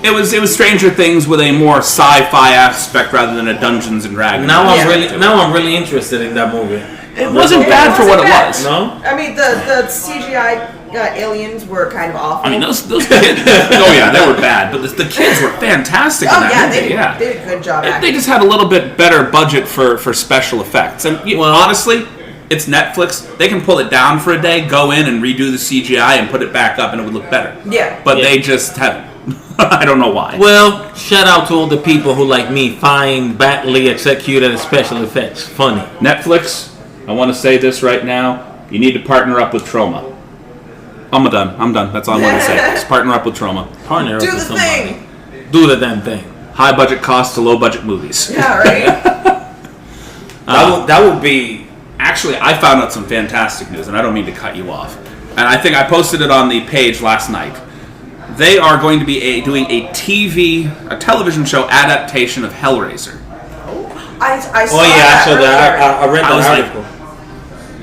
Speaker 2: it was Stranger Things with a more sci-fi aspect rather than a Dungeons and Dragons.
Speaker 3: Now I'm really interested in that movie.
Speaker 2: It wasn't bad for what it was.
Speaker 3: No?
Speaker 1: I mean, the CGI aliens were kind of awful.
Speaker 2: I mean, those kids. Oh yeah, they were bad, but the kids were fantastic. In that movie.
Speaker 1: They did a good job.
Speaker 2: They just had a little bit better budget for special effects, and honestly, it's Netflix. They can pull it down for a day, go in and redo the CGI, and put it back up, and it would look better.
Speaker 1: Yeah.
Speaker 2: But they just haven't. I don't know why.
Speaker 3: Well, shout out to all the people who, like me, find badly executed special effects funny.
Speaker 2: Netflix, I want to say this right now. You need to partner up with Troma. I'm done. That's all I want to say. Just partner up with Troma.
Speaker 3: Partner up
Speaker 1: Do
Speaker 3: with
Speaker 1: the
Speaker 3: somebody.
Speaker 1: thing.
Speaker 3: Do the damn thing.
Speaker 2: High budget costs to low budget movies.
Speaker 1: Yeah, right.
Speaker 3: That would be.
Speaker 2: Actually, I found out some fantastic news, and I don't mean to cut you off. And I think I posted it on the page last night. They are going to be doing a television show adaptation of Hellraiser.
Speaker 1: I saw
Speaker 3: Oh yeah, I saw that.
Speaker 1: earlier.
Speaker 3: I read that article.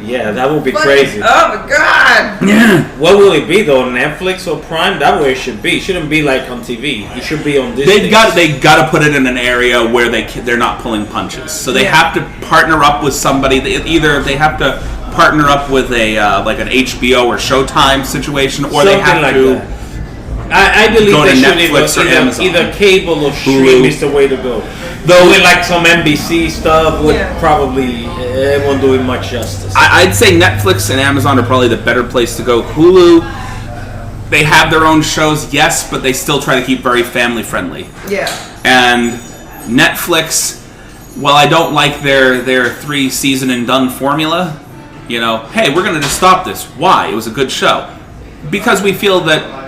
Speaker 3: Yeah, that would be crazy.
Speaker 1: Oh my god!
Speaker 2: Yeah.
Speaker 3: What will it be though? Netflix or Prime? That way it should be. It shouldn't be like on TV. It should be on Disney.
Speaker 2: They got to put it in an area where they're not pulling punches. So they have to partner up with somebody. Either they have to partner up with a like an HBO or Showtime situation, or
Speaker 3: Something
Speaker 2: they have
Speaker 3: like
Speaker 2: to.
Speaker 3: that. I believe
Speaker 2: Go to
Speaker 3: they should
Speaker 2: Netflix or Amazon.
Speaker 3: either cable or stream
Speaker 2: Hulu.
Speaker 3: is the way to go. Though with like some NBC stuff would probably it won't do it much justice.
Speaker 2: I'd say Netflix and Amazon are probably the better place to go. Hulu, they have their own shows, yes, but they still try to keep very family friendly.
Speaker 1: Yeah.
Speaker 2: And Netflix, while I don't like their 3-season and done formula, hey, we're going to just stop this. Why? It was a good show. Because we feel that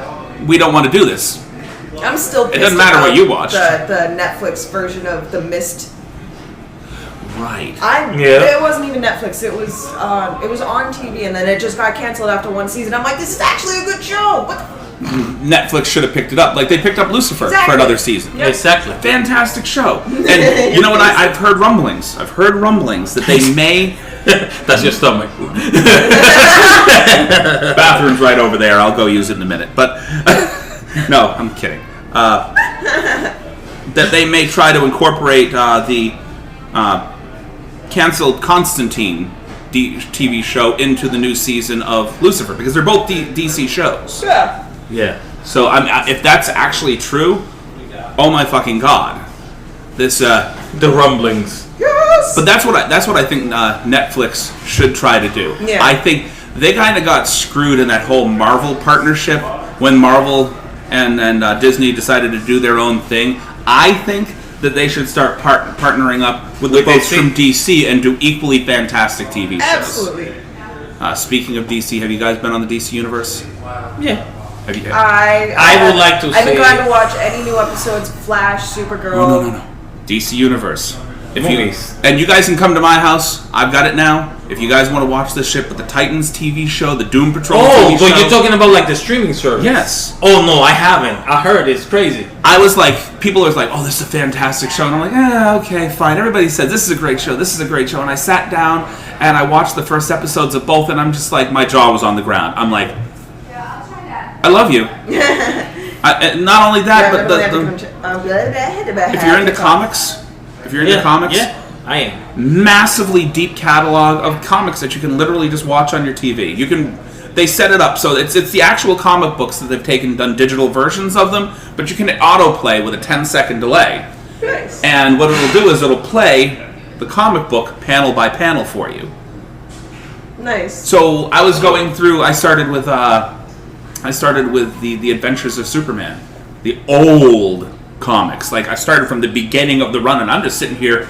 Speaker 2: we don't want to do this.
Speaker 1: I'm still pissed.
Speaker 2: It doesn't matter
Speaker 1: about
Speaker 2: what you watched.
Speaker 1: The Netflix version of The Mist.
Speaker 2: Right.
Speaker 1: It wasn't even Netflix. It was on TV, and then it just got canceled after one season. I'm like, this is actually a good show. What the
Speaker 2: Netflix should have picked it up. Like they picked up Lucifer for another season.
Speaker 1: Yep.
Speaker 3: Exactly.
Speaker 2: Fantastic show. And you know what? I've heard rumblings. That they may.
Speaker 3: That's your stomach.
Speaker 2: Bathroom's right over there. I'll go use it in a minute. But no, I'm kidding. That they may try to incorporate the canceled Constantine TV show into the new season of Lucifer, because they're both DC shows.
Speaker 1: Yeah.
Speaker 3: Yeah.
Speaker 2: So if that's actually true, oh my fucking god, this
Speaker 3: The rumblings.
Speaker 1: Yes.
Speaker 2: But that's what I think Netflix should try to do.
Speaker 1: Yeah.
Speaker 2: I think they kind of got screwed in that whole Marvel partnership when Marvel and Disney decided to do their own thing. I think that they should start partnering up with the folks from DC and do equally fantastic TV shows.
Speaker 1: Absolutely.
Speaker 2: Speaking of DC, have you guys been on the DC Universe?
Speaker 3: Yeah.
Speaker 2: Have you?
Speaker 3: I would like to
Speaker 1: I haven't
Speaker 3: say-
Speaker 1: gotten to watch any new episodes. Flash, Supergirl.
Speaker 2: No. DC Universe.
Speaker 3: Movies.
Speaker 2: And you guys can come to my house. I've got it now. If you guys want to watch this shit, but the Titans TV show, the Doom Patrol
Speaker 3: TV
Speaker 2: TV
Speaker 3: show.
Speaker 2: But
Speaker 3: you're talking about like the streaming service?
Speaker 2: Yes.
Speaker 3: Oh, no, I haven't. I heard it's crazy.
Speaker 2: I was like, people are like, oh, this is a fantastic show. And I'm like, okay, fine. Everybody says, this is a great show. This is a great show. And I sat down and I watched the first episodes of both, and I'm just like, my jaw was on the ground. I'm like, I love you. Not only that, but if you're into comics,
Speaker 3: yeah, I am.
Speaker 2: Massively deep catalog of comics that you can literally just watch on your TV. They set it up so it's the actual comic books that they've done digital versions of them, but you can autoplay with a 10-second delay.
Speaker 1: Nice.
Speaker 2: And what it'll do is it'll play the comic book panel by panel for you.
Speaker 1: Nice.
Speaker 2: So I was going through. I started with the Adventures of Superman, the old comics. Like I started from the beginning of the run, and I'm just sitting here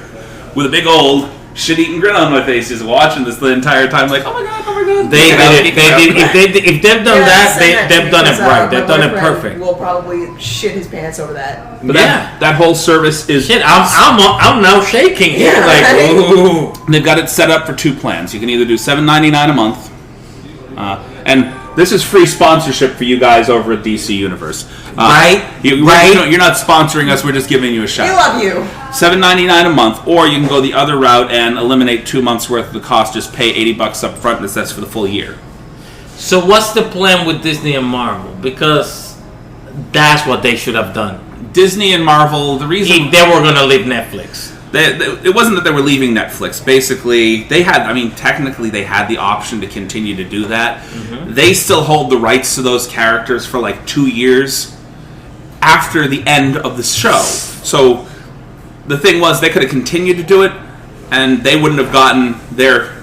Speaker 2: with a big old shit-eating grin on my face, just watching this the entire time. Like, oh my god.
Speaker 3: They did it. If they've done that, they've done it right. They've done it perfect.
Speaker 1: We'll probably shit his pants over that.
Speaker 2: But that whole service is
Speaker 3: shit. I'm now shaking here.
Speaker 1: Yeah,
Speaker 3: like, ooh.
Speaker 2: They've got it set up for 2 plans. You can either do $7.99 a month, and this is free sponsorship for you guys over at DC Universe.
Speaker 3: Right?
Speaker 2: You're not sponsoring us. We're just giving you a shout.
Speaker 1: We love you.
Speaker 2: $7.99 a month, or you can go the other route and eliminate 2 months worth of the cost. Just pay $80 up front, and that's for the full year.
Speaker 3: So what's the plan with Disney and Marvel? Because that's what they should have done.
Speaker 2: Disney and Marvel, the reason
Speaker 3: if they were going to leave Netflix.
Speaker 2: It wasn't that they were leaving Netflix. Basically, technically they had the option to continue to do that. Mm-hmm. They still hold the rights to those characters for like 2 years after the end of the show. So the thing was, they could have continued to do it, and they wouldn't have gotten their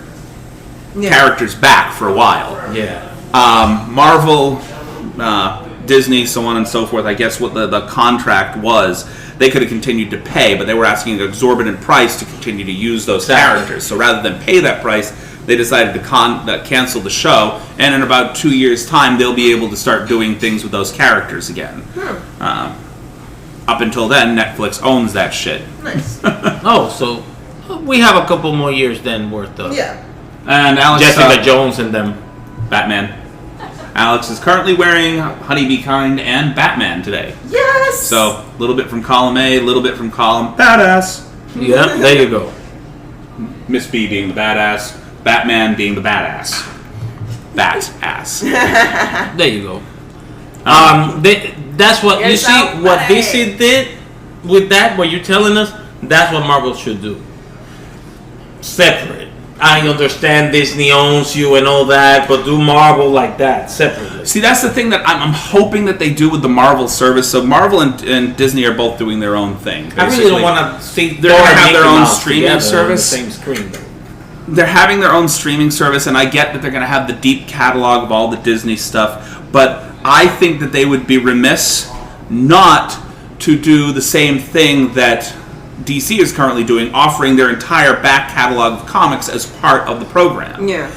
Speaker 2: characters back for a while.
Speaker 3: Yeah.
Speaker 2: Marvel, Disney, so on and so forth. I guess what the contract was, they could have continued to pay, but they were asking an exorbitant price to continue to use those characters. So rather than pay that price, they decided to cancel the show, and in about 2 years' time, they'll be able to start doing things with those characters again. Up until then, Netflix owns that shit.
Speaker 1: Nice.
Speaker 3: So we have a couple more years then worth of.
Speaker 1: Yeah.
Speaker 2: And Alex,
Speaker 3: Jessica Jones and them.
Speaker 2: Batman. Alex is currently wearing Honey Be Kind and Batman today.
Speaker 1: Yes!
Speaker 2: So, a little bit from column A, a little bit from column Badass.
Speaker 3: Yeah, there you go.
Speaker 2: Miss B being the badass, Batman being the badass. Bat-ass.
Speaker 3: There you go. That's what, you see, what DC did with that, what you're telling us, that's what Marvel should do. Separate. I understand Disney owns you and all that, but do Marvel like that, separately.
Speaker 2: See, that's the thing that I'm hoping that they do with the Marvel service. So Marvel and Disney are both doing their own thing. Basically.
Speaker 3: I really don't want to see
Speaker 2: they're going to have their own streaming service.
Speaker 3: On the same screen.
Speaker 2: They're having their own streaming service, and I get that they're going to have the deep catalog of all the Disney stuff, but I think that they would be remiss not to do the same thing that DC is currently doing, offering their entire back catalog of comics as part of the program.
Speaker 1: Yeah.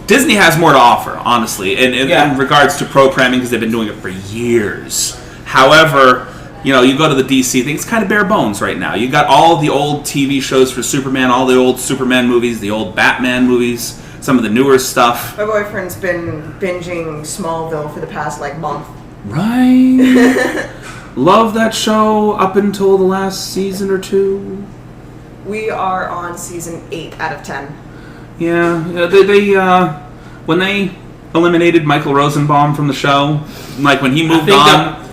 Speaker 2: Disney has more to offer, honestly, in regards to programming, because they've been doing it for years. However, you go to the DC thing, it's kind of bare bones right now. You got all the old TV shows for Superman, all the old Superman movies, the old Batman movies, some of the newer stuff.
Speaker 1: My boyfriend's been binging Smallville for the past, month.
Speaker 2: Right. Love that show up until the last season or 2.
Speaker 1: We are on season 8 out of 10.
Speaker 2: Yeah, they when they eliminated Michael Rosenbaum from the show, like when he moved on,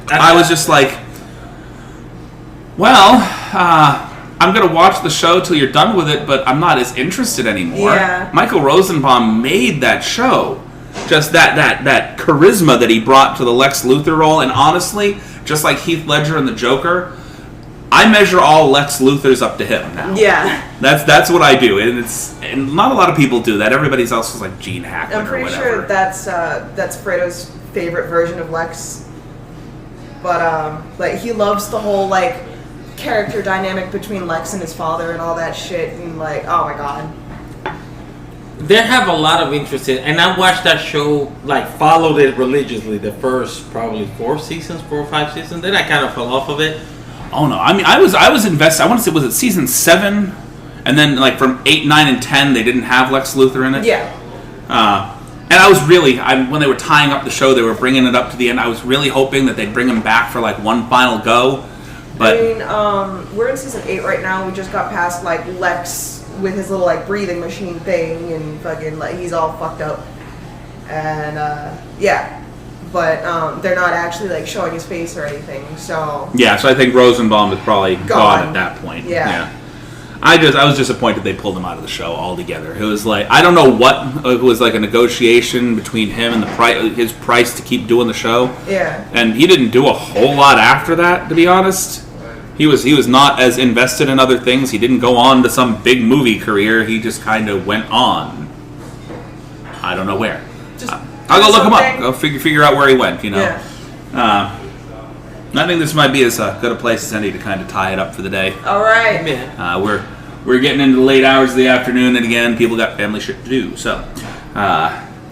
Speaker 2: I was just like, well, I'm gonna watch the show till you're done with it, but I'm not as interested anymore.
Speaker 1: Yeah.
Speaker 2: Michael Rosenbaum made that show. Just that charisma that he brought to the Lex Luthor role, and honestly, just like Heath Ledger and the Joker, I measure all Lex Luthors up to him now.
Speaker 1: Yeah.
Speaker 2: That's what I do, and not a lot of people do that. Everybody else is like Gene Hackman
Speaker 1: I'm pretty
Speaker 2: or whatever.
Speaker 1: sure that's Fredo's favorite version of Lex, but he loves the whole character dynamic between Lex and his father and all that shit, and oh my god.
Speaker 3: They have a lot of interest in, and I watched that show, followed it religiously the first probably 4 or 5 seasons. Then I kind of fell off of it.
Speaker 2: Oh no! I mean, I was invested. I want to say, was it season 7? And then, like, from 8, 9, and 10, they didn't have Lex Luthor in it.
Speaker 1: Yeah.
Speaker 2: And I was really, when they were tying up the show, they were bringing it up to the end. I was really hoping that they'd bring him back for, like, one final go. But
Speaker 1: I mean, we're in season 8 right now. We just got past, like, Lex with his little, like, breathing machine thing, and fucking, like, he's all fucked up. And, yeah. But, they're not actually, like, showing his face or anything, so...
Speaker 2: Yeah, so I think Rosenbaum is probably gone at that point.
Speaker 1: Yeah.
Speaker 2: I was disappointed they pulled him out of the show altogether. It was like, I don't know what, it was like a negotiation between him and his price to keep doing the show.
Speaker 1: Yeah.
Speaker 2: And he didn't do a whole lot after that, to be honest. He was not as invested in other things. He didn't go on to some big movie career. He just kind of went on. I don't know where. I'll go look him up. Go figure out where he went, you know.
Speaker 1: Yeah.
Speaker 2: I think this might be as good a place as any to kind of tie it up for the day.
Speaker 1: All right.
Speaker 2: We're getting into the late hours of the afternoon, and again, people got family shit to do. So,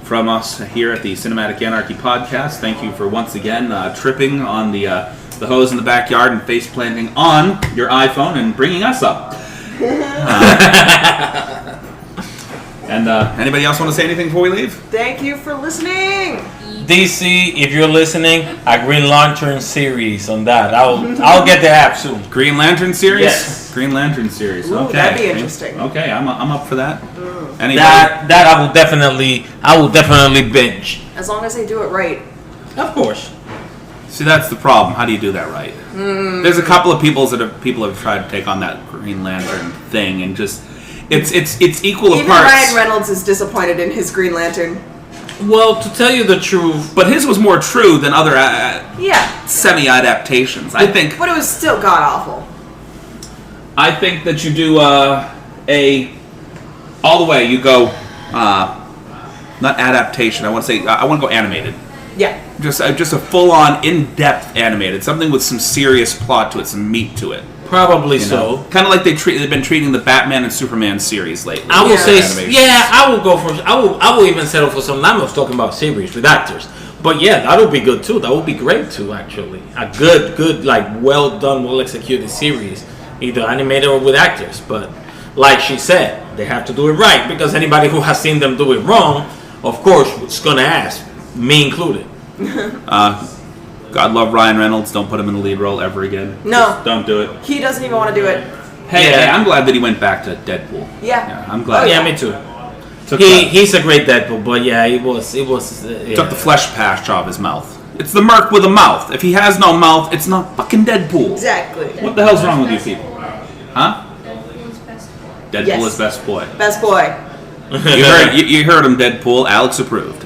Speaker 2: from us here at the Cinematic Anarchy podcast, thank you for once again tripping on the hose in the backyard and face planting on your iPhone and bringing us up. And anybody else want to say anything before we leave?
Speaker 1: Thank you for listening.
Speaker 3: DC, if you're listening, a Green Lantern series on that. I'll get the app soon.
Speaker 2: Green Lantern series?
Speaker 3: Yes.
Speaker 2: Green Lantern series.
Speaker 1: Ooh,
Speaker 2: Okay.
Speaker 1: that'd be interesting.
Speaker 2: Okay, I'm up for that. Anybody?
Speaker 3: That I will definitely binge.
Speaker 1: As long as they do it right.
Speaker 3: Of course.
Speaker 2: See, that's the problem. How do you do that right? There's a couple of people have tried to take on that Green Lantern thing, and just it's equal
Speaker 1: Even
Speaker 2: parts.
Speaker 1: Ryan Reynolds is disappointed in his Green Lantern.
Speaker 3: Well, to tell you the truth,
Speaker 2: But his was more true than other
Speaker 1: Yeah.
Speaker 2: semi-adaptations. I think.
Speaker 1: But it was still god awful.
Speaker 2: I think that you do all the way. You go not adaptation. I want to say I want to go animated.
Speaker 1: Yeah.
Speaker 2: Just a full-on, in-depth animated. Something with some serious plot to it, some meat to it.
Speaker 3: probably so.
Speaker 2: Kind of like they've been treating the Batman and Superman series lately.
Speaker 3: I will say,
Speaker 2: Animations.
Speaker 3: I will go for. I will even settle for some. I'm talking about series with actors. But yeah, that would be good too. That would be great too, actually. A good, like, well done, well executed series, either animated or with actors. But like she said, they have to do it right, because anybody who has seen them do it wrong, of course, is gonna ask, me included.
Speaker 2: God love Ryan Reynolds. Don't put him in the lead role ever again.
Speaker 1: No.
Speaker 2: Just don't do it.
Speaker 1: He doesn't even want to do it.
Speaker 2: Hey, I'm glad that he went back to Deadpool.
Speaker 1: Yeah.
Speaker 2: I'm glad.
Speaker 3: Oh yeah, me too.
Speaker 2: Took
Speaker 3: He's a great Deadpool, but yeah, it was.
Speaker 2: Took the flesh patch off his mouth. It's the merc with a mouth. If he has no mouth, it's not fucking Deadpool.
Speaker 1: Exactly.
Speaker 2: What the hell's wrong with you people? Huh? Deadpool
Speaker 1: Yes.
Speaker 2: is best boy.
Speaker 1: Best boy.
Speaker 2: You heard him, Deadpool. Alex approved.